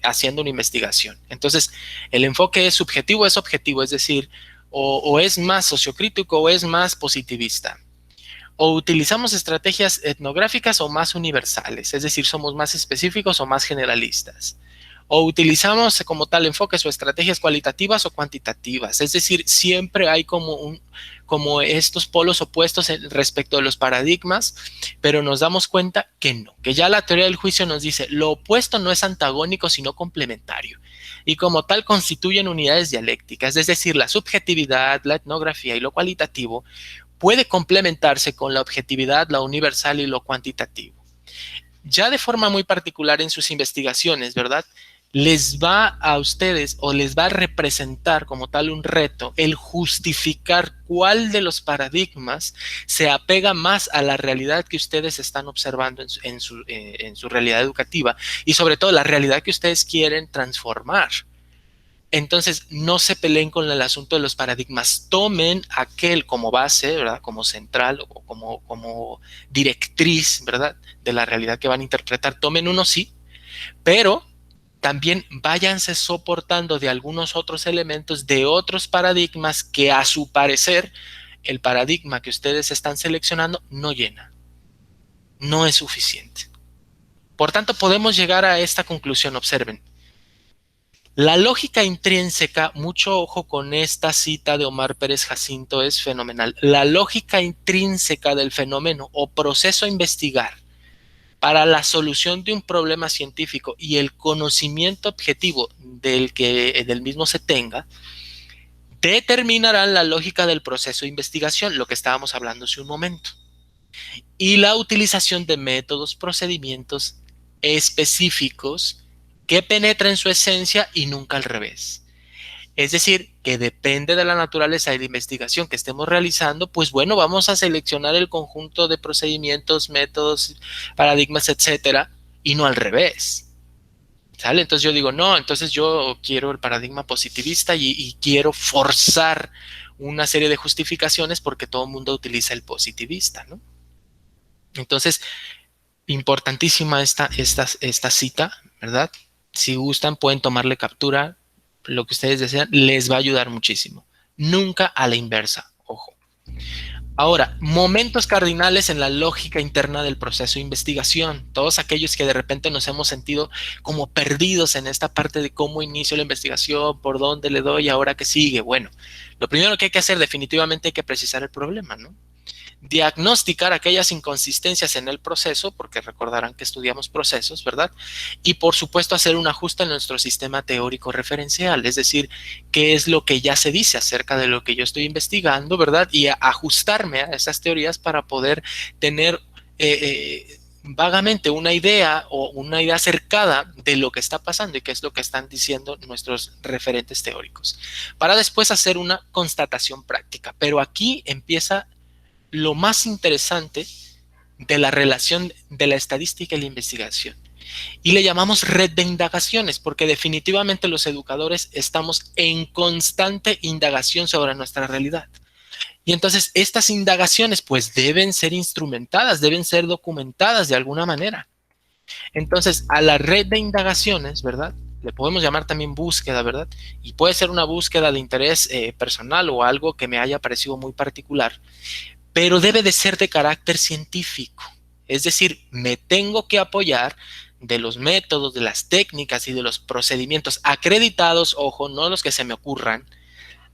haciendo una investigación. Entonces, el enfoque es subjetivo, es objetivo, es decir, o es más sociocrítico o es más positivista. O utilizamos estrategias etnográficas o más universales, es decir, somos más específicos o más generalistas. O utilizamos como tal enfoques o estrategias cualitativas o cuantitativas, es decir, siempre hay como estos polos opuestos respecto de los paradigmas, pero nos damos cuenta que no, que ya la teoría del juicio nos dice, lo opuesto no es antagónico, sino complementario, y como tal constituyen unidades dialécticas, es decir, la subjetividad, la etnografía y lo cualitativo puede complementarse con la objetividad, la universal y lo cuantitativo. Ya de forma muy particular en sus investigaciones, ¿verdad? Les va a ustedes o les va a representar como tal un reto el justificar cuál de los paradigmas se apega más a la realidad que ustedes están observando en su realidad educativa y sobre todo la realidad que ustedes quieren transformar. Entonces, no se peleen con el asunto de los paradigmas. Tomen aquel como base, ¿verdad? Como central o como directriz, ¿verdad? De la realidad que van a interpretar. Tomen uno, sí, pero también váyanse soportando de algunos otros elementos de otros paradigmas que a su parecer el paradigma que ustedes están seleccionando no llena. No es suficiente. Por tanto, podemos llegar a esta conclusión. Observen. La lógica intrínseca, mucho ojo con esta cita de Omar Pérez Jacinto, es fenomenal. La lógica intrínseca del fenómeno o proceso a investigar para la solución de un problema científico y el conocimiento objetivo del mismo se tenga, determinarán la lógica del proceso de investigación, lo que estábamos hablando hace un momento, y la utilización de métodos, procedimientos específicos que penetren su esencia y nunca al revés. Es decir, que depende de la naturaleza de la investigación que estemos realizando, pues bueno, vamos a seleccionar el conjunto de procedimientos, métodos, paradigmas, etcétera, y no al revés. ¿Sale? Entonces yo digo, no, entonces yo quiero el paradigma positivista y quiero forzar una serie de justificaciones porque todo el mundo utiliza el positivista, ¿no? Entonces, importantísima esta cita, ¿verdad? Si gustan, pueden tomarle captura, lo que ustedes desean, les va a ayudar muchísimo. Nunca a la inversa, ojo. Ahora, momentos cardinales en la lógica interna del proceso de investigación. Todos aquellos que de repente nos hemos sentido como perdidos en esta parte de cómo inicio la investigación, por dónde le doy, ahora qué sigue. Bueno, lo primero que hay que hacer definitivamente hay que precisar el problema, ¿no? Diagnosticar aquellas inconsistencias en el proceso, porque recordarán que estudiamos procesos, ¿verdad? Y por supuesto hacer un ajuste en nuestro sistema teórico referencial, es decir, qué es lo que ya se dice acerca de lo que yo estoy investigando, ¿verdad? Y ajustarme a esas teorías para poder tener vagamente una idea o una idea acercada de lo que está pasando y qué es lo que están diciendo nuestros referentes teóricos, para después hacer una constatación práctica. Pero aquí empieza lo más interesante de la relación de la estadística y la investigación. Y le llamamos red de indagaciones, porque definitivamente los educadores estamos en constante indagación sobre nuestra realidad. Y entonces estas indagaciones pues deben ser instrumentadas, deben ser documentadas de alguna manera. Entonces a la red de indagaciones, ¿verdad? Le podemos llamar también búsqueda, ¿verdad? Y puede ser una búsqueda de interés personal o algo que me haya parecido muy particular, pero debe de ser de carácter científico. Es decir, me tengo que apoyar de los métodos, de las técnicas y de los procedimientos acreditados, ojo, no los que se me ocurran,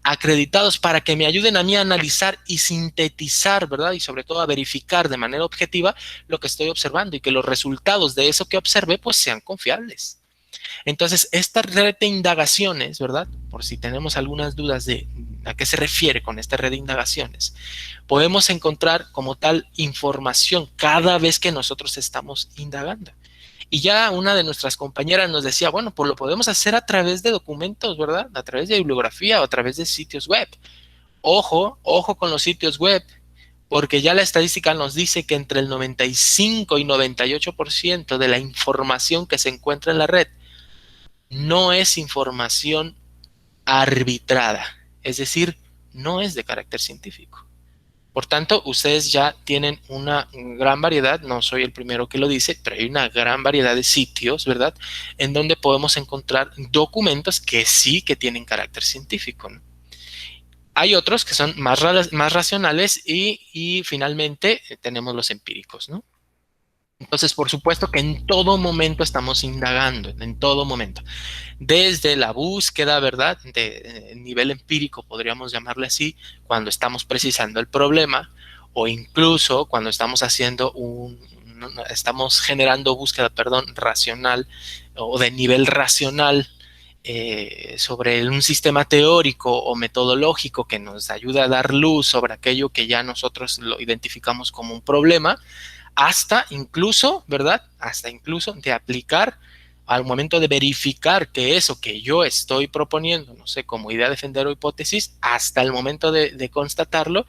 acreditados para que me ayuden a mí a analizar y sintetizar, ¿verdad? Y sobre todo a verificar de manera objetiva lo que estoy observando y que los resultados de eso que observé pues sean confiables. Entonces, esta red de indagaciones, ¿verdad? Por si tenemos algunas dudas de a qué se refiere con esta red de indagaciones, podemos encontrar como tal información cada vez que nosotros estamos indagando. Y ya una de nuestras compañeras nos decía, bueno, pues lo podemos hacer a través de documentos, ¿verdad? A través de bibliografía o a través de sitios web. Ojo, ojo con los sitios web, porque ya la estadística nos dice que entre el 95 y 98% de la información que se encuentra en la red no es información arbitrada, es decir, no es de carácter científico. Por tanto, ustedes ya tienen una gran variedad, no soy el primero que lo dice, pero hay una gran variedad de sitios, ¿verdad?, en donde podemos encontrar documentos que sí que tienen carácter científico, ¿no? Hay otros que son más racionales y finalmente tenemos los empíricos, ¿no? Entonces, por supuesto que en todo momento estamos indagando, en todo momento. Desde la búsqueda, ¿verdad?, de nivel empírico, podríamos llamarle así, cuando estamos precisando el problema, o incluso cuando estamos haciendo estamos generando búsqueda, perdón, racional o de nivel racional sobre un sistema teórico o metodológico que nos ayuda a dar luz sobre aquello que ya nosotros lo identificamos como un problema, hasta incluso, ¿verdad?, hasta incluso de aplicar al momento de verificar que eso que yo estoy proponiendo, no sé, como idea, defender o hipótesis, hasta el momento de constatarlo,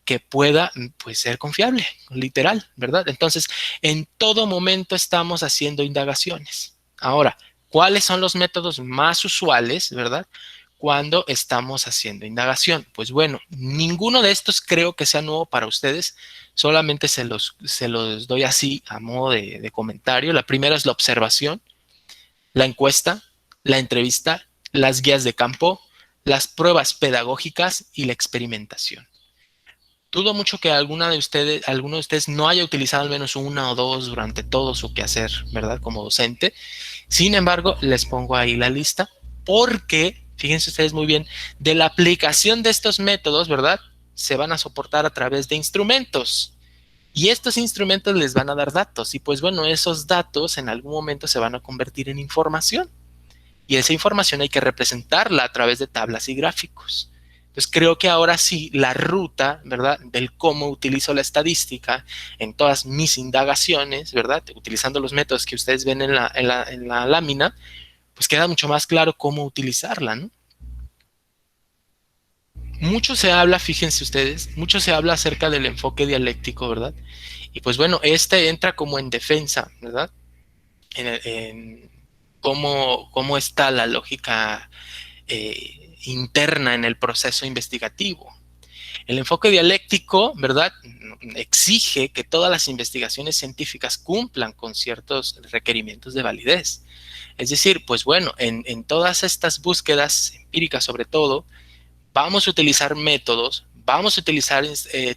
que pueda, pues, ser confiable, literal, ¿verdad? Entonces, en todo momento estamos haciendo indagaciones. Ahora, ¿cuáles son los métodos más usuales, verdad, cuando estamos haciendo indagación? Pues bueno, ninguno de estos creo que sea nuevo para ustedes, solamente se los doy así a modo de comentario. La primera es la observación, la encuesta, la entrevista, las guías de campo, las pruebas pedagógicas y la experimentación. Dudo mucho que alguno de ustedes no haya utilizado al menos una o dos durante todo su quehacer, ¿verdad?, como docente. Sin embargo, les pongo ahí la lista porque, fíjense ustedes muy bien, de la aplicación de estos métodos, ¿verdad?, se van a soportar a través de instrumentos. Y estos instrumentos les van a dar datos. Y pues bueno, esos datos en algún momento se van a convertir en información. Y esa información hay que representarla a través de tablas y gráficos. Entonces creo que ahora sí la ruta, ¿verdad?, del cómo utilizo la estadística en todas mis indagaciones, ¿verdad?, utilizando los métodos que ustedes ven en la lámina, pues queda mucho más claro cómo utilizarla, ¿no? Mucho se habla, fíjense ustedes, mucho se habla acerca del enfoque dialéctico, ¿verdad? Y pues bueno, este entra como en defensa, ¿verdad?, en cómo está la lógica interna en el proceso investigativo. El enfoque dialéctico, ¿verdad?, exige que todas las investigaciones científicas cumplan con ciertos requerimientos de validez. Es decir, pues bueno, en todas estas búsquedas empíricas sobre todo, vamos a utilizar métodos, vamos a utilizar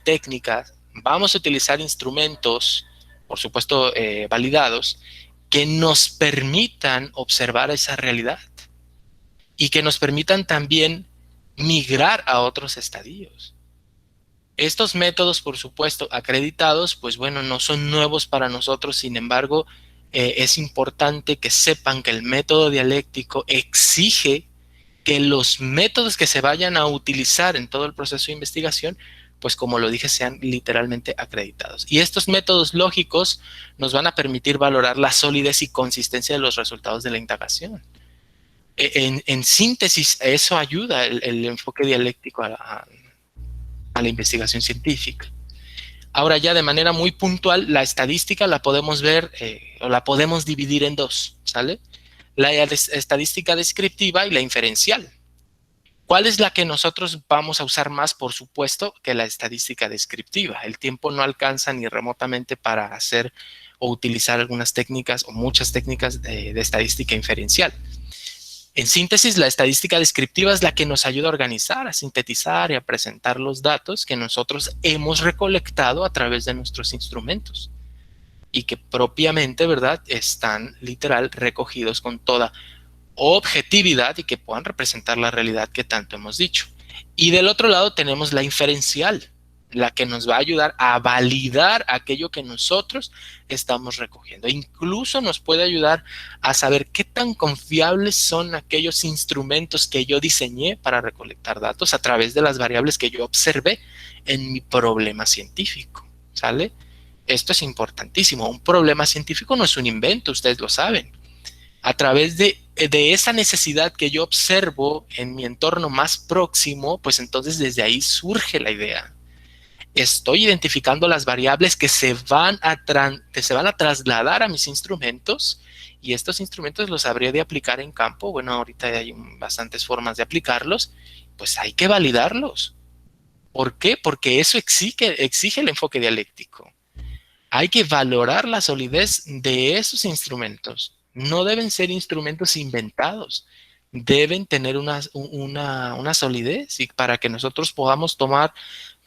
técnicas, vamos a utilizar instrumentos, por supuesto validados, que nos permitan observar esa realidad y que nos permitan también migrar a otros estadios. Estos métodos, por supuesto, acreditados, pues bueno, no son nuevos para nosotros, sin embargo, es importante que sepan que el método dialéctico exige que los métodos que se vayan a utilizar en todo el proceso de investigación, pues como lo dije, sean literalmente acreditados. Y estos métodos lógicos nos van a permitir valorar la solidez y consistencia de los resultados de la indagación. En síntesis, eso ayuda el enfoque dialéctico a la investigación científica. Ahora ya de manera muy puntual, la estadística la podemos ver o la podemos dividir en dos, ¿sale? La estadística descriptiva y la inferencial. ¿Cuál es la que nosotros vamos a usar más? Por supuesto que la estadística descriptiva. El tiempo no alcanza ni remotamente para hacer o utilizar algunas técnicas o muchas técnicas de estadística inferencial. En síntesis, la estadística descriptiva es la que nos ayuda a organizar, a sintetizar y a presentar los datos que nosotros hemos recolectado a través de nuestros instrumentos y que propiamente, ¿verdad?, están literal recogidos con toda objetividad y que puedan representar la realidad que tanto hemos dicho. Y del otro lado tenemos la inferencial, la que nos va a ayudar a validar aquello que nosotros estamos recogiendo. Incluso nos puede ayudar a saber qué tan confiables son aquellos instrumentos que yo diseñé para recolectar datos a través de las variables que yo observé en mi problema científico, ¿sale? Esto es importantísimo. Un problema científico no es un invento, ustedes lo saben. A través de esa necesidad que yo observo en mi entorno más próximo, pues entonces desde ahí surge la idea. Estoy identificando las variables que se van a trasladar a mis instrumentos y estos instrumentos los habría de aplicar en campo. Bueno, ahorita hay bastantes formas de aplicarlos, pues hay que validarlos. ¿Por qué? Porque eso exige el enfoque dialéctico. Hay que valorar la solidez de esos instrumentos. No deben ser instrumentos inventados. Deben tener una solidez y para que nosotros podamos tomar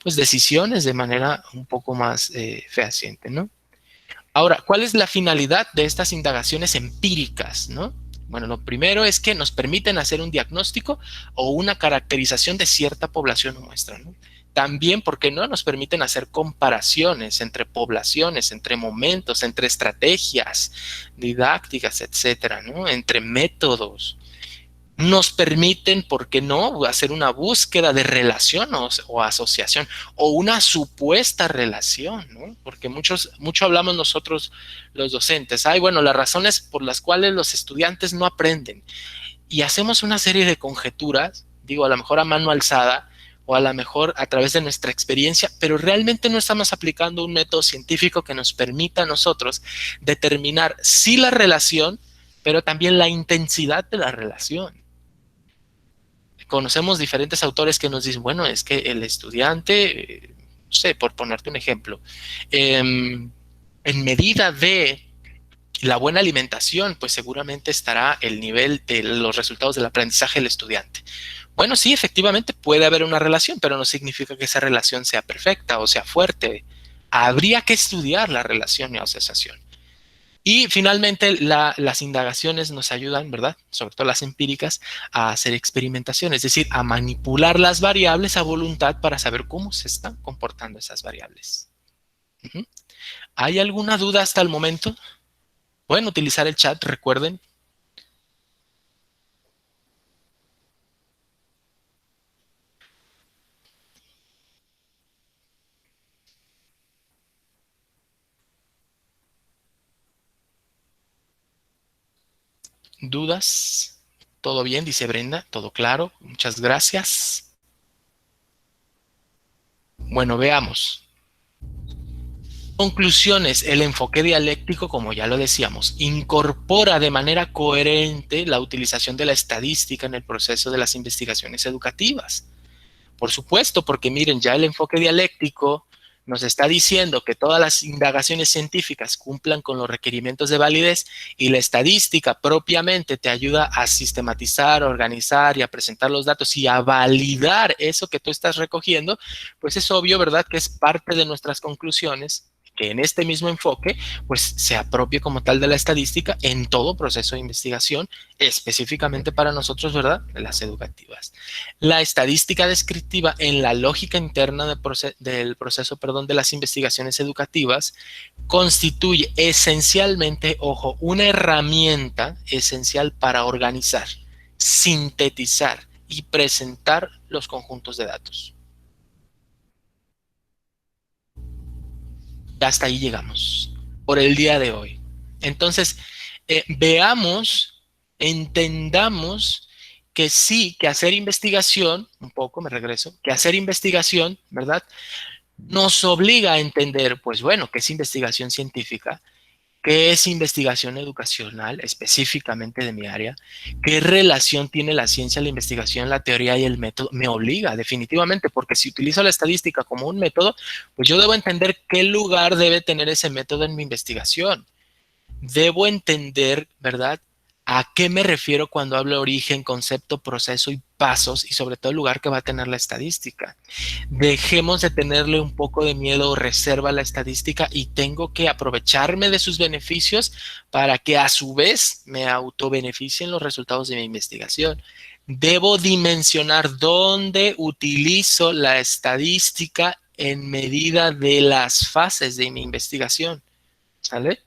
pues, decisiones de manera un poco más fehaciente, ¿no? Ahora, ¿cuál es la finalidad de estas indagaciones empíricas, ¿no? Bueno, lo primero es que nos permiten hacer un diagnóstico o una caracterización de cierta población o muestra, ¿no? También, ¿por qué no? Nos permiten hacer comparaciones entre poblaciones, entre momentos, entre estrategias didácticas, etcétera, ¿no? Entre métodos. Nos permiten, ¿por qué no?, hacer una búsqueda de relación o asociación o una supuesta relación, ¿no? Porque mucho hablamos nosotros los docentes. Ay, bueno, las razones por las cuales los estudiantes no aprenden. Y hacemos una serie de conjeturas, digo, a lo mejor a mano alzada o a lo mejor a través de nuestra experiencia, pero realmente no estamos aplicando un método científico que nos permita a nosotros determinar sí la relación, pero también la intensidad de la relación. Conocemos diferentes autores que nos dicen, bueno, es que el estudiante, no sé, por ponerte un ejemplo, en medida de la buena alimentación, pues seguramente estará el nivel de los resultados del aprendizaje del estudiante. Bueno, sí, efectivamente puede haber una relación, pero no significa que esa relación sea perfecta o sea fuerte. Habría que estudiar la relación y asociación. Y finalmente las indagaciones nos ayudan, ¿verdad? Sobre todo las empíricas, a hacer experimentación, es decir, a manipular las variables a voluntad para saber cómo se están comportando esas variables. ¿Hay alguna duda hasta el momento? Pueden utilizar el chat, recuerden. ¿Dudas? ¿Todo bien? Dice Brenda. ¿Todo claro? Muchas gracias. Bueno, veamos. Conclusiones. El enfoque dialéctico, como ya lo decíamos, incorpora de manera coherente la utilización de la estadística en el proceso de las investigaciones educativas. Por supuesto, porque miren, ya el enfoque dialéctico nos está diciendo que todas las indagaciones científicas cumplan con los requerimientos de validez y la estadística propiamente te ayuda a sistematizar, a organizar y a presentar los datos y a validar eso que tú estás recogiendo, pues es obvio, ¿verdad?, que es parte de nuestras conclusiones que en este mismo enfoque pues se apropie como tal de la estadística en todo proceso de investigación, específicamente para nosotros, ¿verdad?, las educativas. La estadística descriptiva en la lógica interna del proceso de las investigaciones educativas constituye esencialmente, ojo, una herramienta esencial para organizar, sintetizar y presentar los conjuntos de datos. Hasta ahí llegamos por el día de hoy. Entonces, veamos, entendamos que sí, que hacer investigación, un poco me regreso, que hacer investigación, ¿verdad?, nos obliga a entender, pues bueno, qué es investigación científica, qué es investigación educacional, específicamente de mi área, qué relación tiene la ciencia, la investigación, la teoría y el método. Me obliga definitivamente, porque si utilizo la estadística como un método, pues yo debo entender qué lugar debe tener ese método en mi investigación. Debo entender, ¿verdad?, a qué me refiero cuando hablo de origen, concepto, proceso y pasos, y sobre todo el lugar que va a tener la estadística. Dejemos de tenerle un poco de miedo o reserva a la estadística y tengo que aprovecharme de sus beneficios para que a su vez me autobeneficien los resultados de mi investigación. Debo dimensionar dónde utilizo la estadística en medida de las fases de mi investigación. ¿Sale?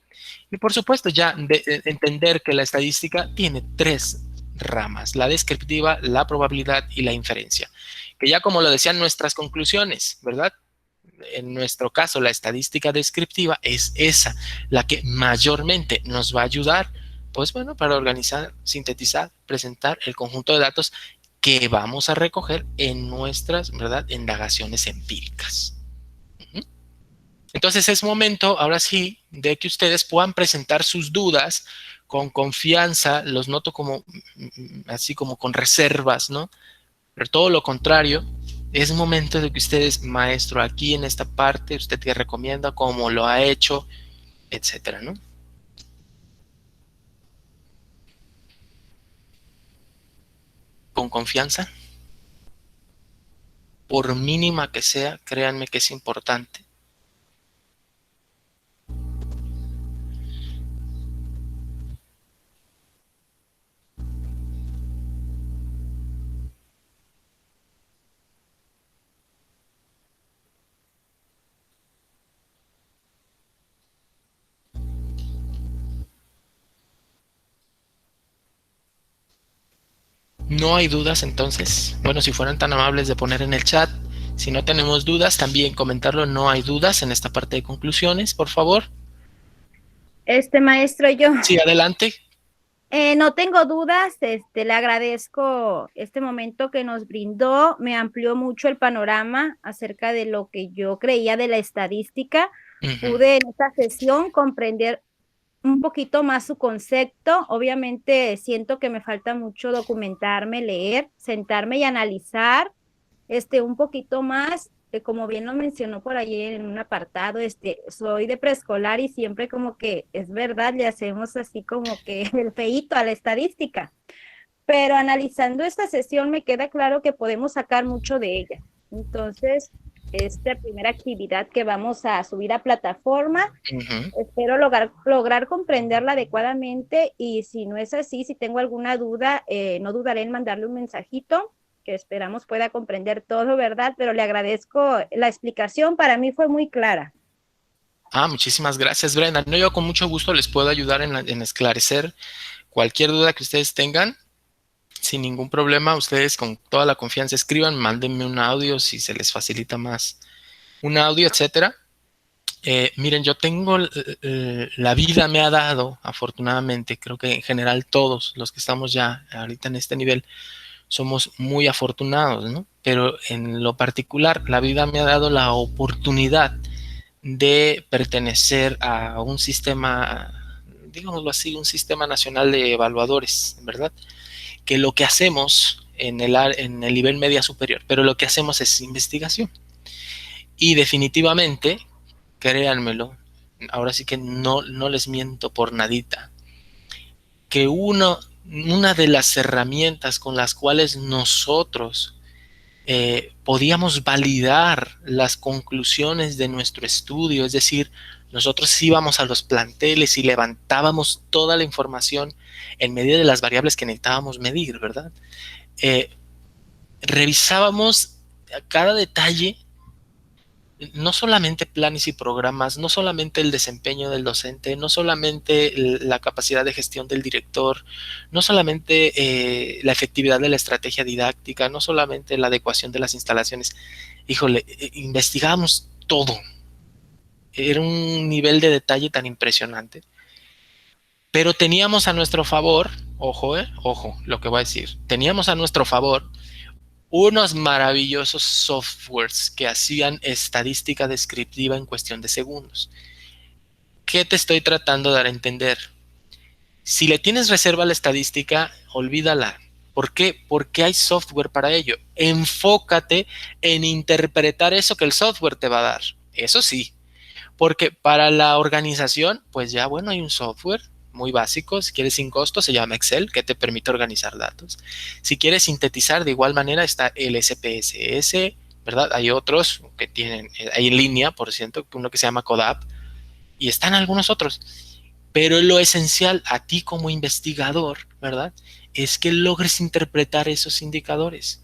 Y por supuesto ya entender que la estadística tiene 3 ramas: la descriptiva, la probabilidad y la inferencia. Que ya como lo decían nuestras conclusiones, ¿verdad? En nuestro caso, la estadística descriptiva es esa, la que mayormente nos va a ayudar, pues bueno, para organizar, sintetizar, presentar el conjunto de datos que vamos a recoger en nuestras, ¿verdad?, indagaciones empíricas. Entonces es momento, ahora sí, de que ustedes puedan presentar sus dudas con confianza. Los noto como, así como con reservas, ¿no? Pero todo lo contrario, Es momento de que ustedes, maestro, aquí en esta parte, usted que recomienda, cómo lo ha hecho, etcétera, ¿no? Con confianza, por mínima que sea, créanme que es importante. No hay dudas, entonces. Bueno, si fueran tan amables de poner en el chat, si no tenemos dudas, también comentarlo, no hay dudas en esta parte de conclusiones, por favor. Maestro, yo Sí, adelante. no tengo dudas, le agradezco este momento que nos brindó, me amplió mucho el panorama acerca de lo que yo creía de la estadística. Pude en esta sesión comprender un poquito más su concepto. Obviamente siento que me falta mucho documentarme, leer, sentarme y analizar un poquito más. Como bien lo mencionó por ahí en un apartado, soy de preescolar y siempre como que es verdad, le hacemos así como que el feíto a la estadística, pero analizando esta sesión me queda claro que podemos sacar mucho de ella. Entonces, esta primera actividad que vamos a subir a plataforma, espero lograr comprenderla adecuadamente, y si no es así, si tengo alguna duda, no dudaré en mandarle un mensajito, que esperamos pueda comprender todo, ¿verdad? Pero le agradezco la explicación, para mí fue muy clara. Muchísimas gracias, Brenda. No, yo con mucho gusto les puedo ayudar en esclarecer cualquier duda que ustedes tengan. Sin ningún problema, ustedes con toda la confianza escriban, mándenme un audio si se les facilita más un audio, etcétera. Miren, yo tengo, la vida me ha dado, afortunadamente, creo que en general todos los que estamos ya ahorita en este nivel somos muy afortunados, ¿no? Pero en lo particular, la vida me ha dado la oportunidad de pertenecer a un sistema, digámoslo así, un sistema nacional de evaluadores, ¿verdad? Que lo que hacemos en el nivel media superior, pero lo que hacemos es investigación. Y definitivamente, créanmelo, ahora sí que no les miento por nadita, que una de las herramientas con las cuales nosotros podíamos validar las conclusiones de nuestro estudio, es decir, nosotros íbamos a los planteles y levantábamos toda la información en medida de las variables que necesitábamos medir, ¿verdad? Revisábamos cada detalle, no solamente planes y programas, no solamente el desempeño del docente, no solamente la capacidad de gestión del director, no solamente la efectividad de la estrategia didáctica, no solamente la adecuación de las instalaciones. Híjole, investigábamos todo. Era un nivel de detalle tan impresionante. Pero teníamos a nuestro favor, ojo lo que voy a decir, teníamos a nuestro favor unos maravillosos softwares que hacían estadística descriptiva en cuestión de segundos. ¿Qué te estoy tratando de dar a entender? Si le tienes reserva a la estadística, olvídala. ¿Por qué? Porque hay software para ello. Enfócate en interpretar eso que el software te va a dar. Eso sí, porque para la organización, pues ya bueno, hay un software muy básico. Si quieres sin costo, se llama Excel, que te permite organizar datos. Si quieres sintetizar, de igual manera está el SPSS, ¿verdad? Hay otros que tienen, hay en línea, por cierto, uno que se llama Codap, y están algunos otros. Pero lo esencial a ti como investigador, ¿verdad?, es que logres interpretar esos indicadores.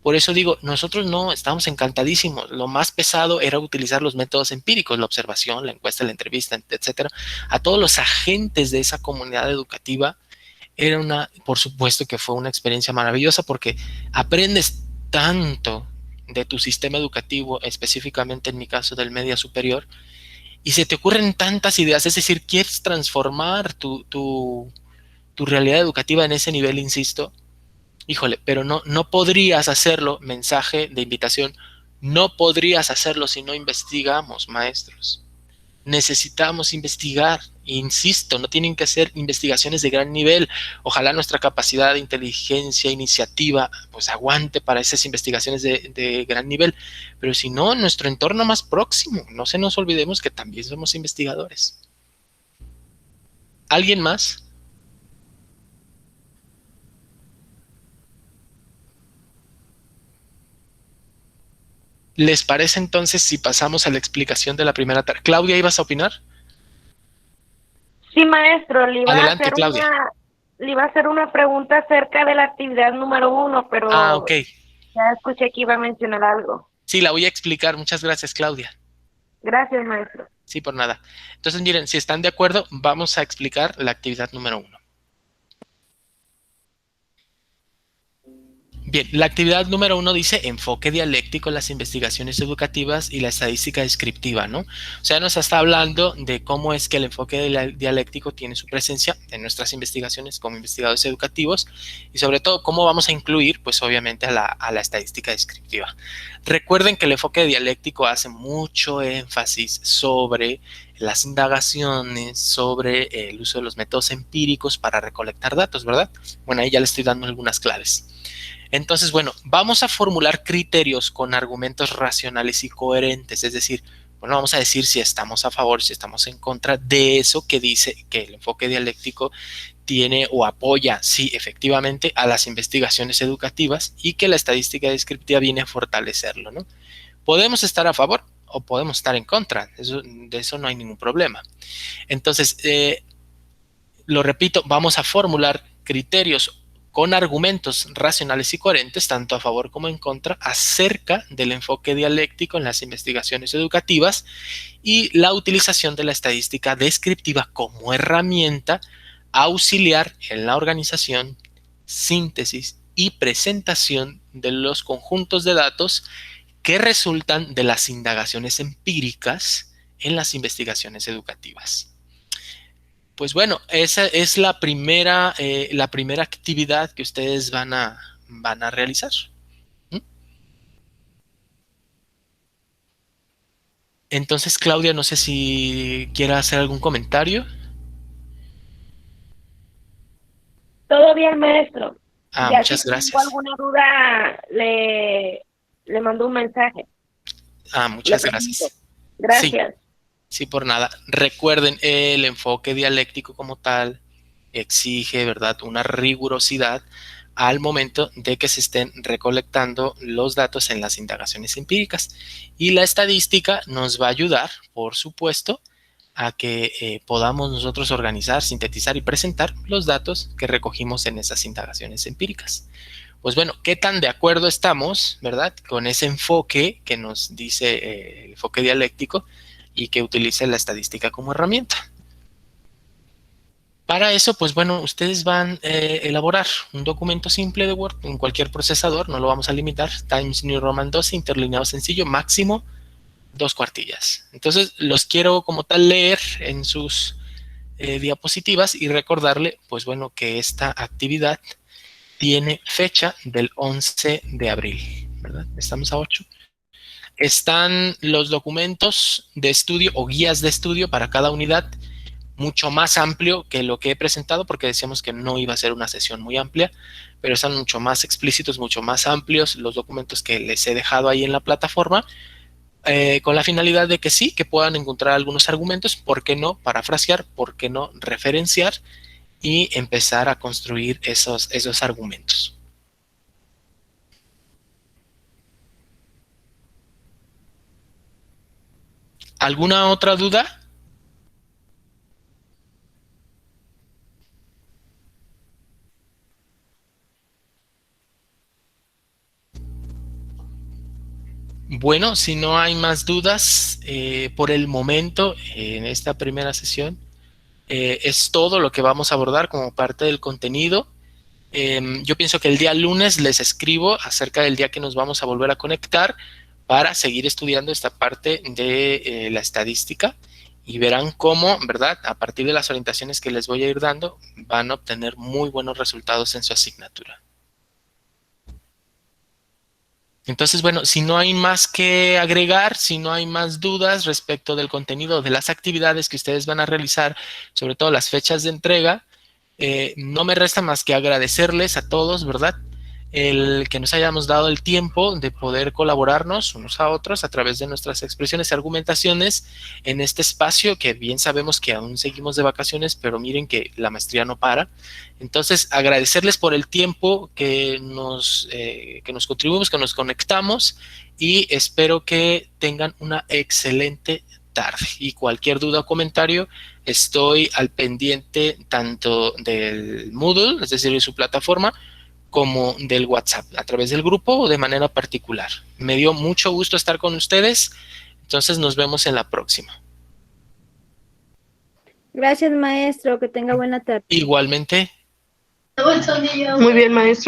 Por eso digo, nosotros no estamos encantadísimos. Lo más pesado era utilizar los métodos empíricos, la observación, la encuesta, la entrevista, etcétera. A todos los agentes de esa comunidad educativa era por supuesto que fue una experiencia maravillosa, porque aprendes tanto de tu sistema educativo, específicamente en mi caso del media superior, y se te ocurren tantas ideas. Es decir, quieres transformar tu realidad educativa en ese nivel, insisto. Híjole, pero no podrías hacerlo, mensaje de invitación, no podrías hacerlo si no investigamos, maestros. Necesitamos investigar, Insisto, no tienen que hacer investigaciones de gran nivel. Ojalá nuestra capacidad de inteligencia, iniciativa, pues aguante para esas investigaciones de gran nivel. Pero si no, nuestro entorno más próximo, no se nos olvidemos que también somos investigadores. ¿Alguien más? ¿Les parece entonces si pasamos a la explicación de la primera tarea? Claudia, ¿ibas a opinar? Sí, maestro, le iba Adelante, a hacer Claudia. le iba a hacer una pregunta acerca de la actividad número 1, pero Ok. ya escuché que iba a mencionar algo. Sí, la voy a explicar. Muchas gracias, Claudia. Gracias, maestro. Sí, por nada. Entonces, miren, si están de acuerdo, vamos a explicar la actividad número 1. Bien, la actividad número 1 dice enfoque dialéctico en las investigaciones educativas y la estadística descriptiva, ¿no? O sea, nos está hablando de cómo es que el enfoque dialéctico tiene su presencia en nuestras investigaciones como investigadores educativos y sobre todo cómo vamos a incluir, pues obviamente, a la estadística descriptiva. Recuerden que el enfoque dialéctico hace mucho énfasis sobre las indagaciones, sobre el uso de los métodos empíricos para recolectar datos, ¿verdad? Bueno, ahí ya les estoy dando algunas claves. Entonces, bueno, vamos a formular criterios con argumentos racionales y coherentes, es decir, bueno, vamos a decir si estamos a favor, si estamos en contra de eso que dice que el enfoque dialéctico tiene o apoya, sí, efectivamente, a las investigaciones educativas y que la estadística descriptiva viene a fortalecerlo, ¿no? Podemos estar a favor o podemos estar en contra, de eso no hay ningún problema. Entonces, lo repito, vamos a formular criterios con argumentos racionales y coherentes, tanto a favor como en contra, acerca del enfoque dialéctico en las investigaciones educativas y la utilización de la estadística descriptiva como herramienta auxiliar en la organización, síntesis y presentación de los conjuntos de datos que resultan de las indagaciones empíricas en las investigaciones educativas. Pues bueno, esa es la primera actividad que ustedes van a realizar. Entonces, Claudia, no sé si quiera hacer algún comentario. Todo bien, maestro. Ya Muchas si gracias. tengo alguna duda, le mando un mensaje. Muchas gracias. Gracias. Sí, por nada. Recuerden, el enfoque dialéctico como tal exige, ¿verdad?, una rigurosidad al momento de que se estén recolectando los datos en las indagaciones empíricas. Y la estadística nos va a ayudar, por supuesto, a que podamos nosotros organizar, sintetizar y presentar los datos que recogimos en esas indagaciones empíricas. Pues bueno, ¿qué tan de acuerdo estamos, verdad, con ese enfoque que nos dice el enfoque dialéctico y que utilice la estadística como herramienta? Para eso, pues bueno, ustedes van a elaborar un documento simple de Word en cualquier procesador, no lo vamos a limitar, Times New Roman 12, interlineado sencillo, máximo 2 cuartillas. Entonces, los quiero como tal leer en sus diapositivas y recordarle, pues bueno, que esta actividad tiene fecha del 11 de abril, ¿verdad? Estamos a 8. Están los documentos de estudio o guías de estudio para cada unidad, mucho más amplio que lo que he presentado, porque decíamos que no iba a ser una sesión muy amplia, pero están mucho más explícitos, mucho más amplios los documentos que les he dejado ahí en la plataforma, con la finalidad de que sí, que puedan encontrar algunos argumentos, ¿por qué no parafrasear? ¿Por qué no referenciar? Y empezar a construir esos argumentos. ¿Alguna otra duda? Bueno, si no hay más dudas, por el momento, en esta primera sesión, es todo lo que vamos a abordar como parte del contenido. Yo pienso que el día lunes les escribo acerca del día que nos vamos a volver a conectar para seguir estudiando esta parte de la estadística y verán cómo, ¿verdad?, a partir de las orientaciones que les voy a ir dando, van a obtener muy buenos resultados en su asignatura. Entonces, bueno, si no hay más que agregar, si no hay más dudas respecto del contenido de las actividades que ustedes van a realizar, sobre todo las fechas de entrega, no me resta más que agradecerles a todos, ¿verdad? El que nos hayamos dado el tiempo de poder colaborarnos unos a otros a través de nuestras expresiones y argumentaciones en este espacio que bien sabemos que aún seguimos de vacaciones, pero miren que la maestría no para. Entonces, agradecerles por el tiempo que nos contribuimos, que nos conectamos, y espero que tengan una excelente tarde. Y cualquier duda o comentario, estoy al pendiente tanto del Moodle, es decir, de su plataforma, como del WhatsApp, a través del grupo o de manera particular. Me dio mucho gusto estar con ustedes, entonces nos vemos en la próxima. Gracias, maestro, que tenga buena tarde. Igualmente. Muy bien, maestro.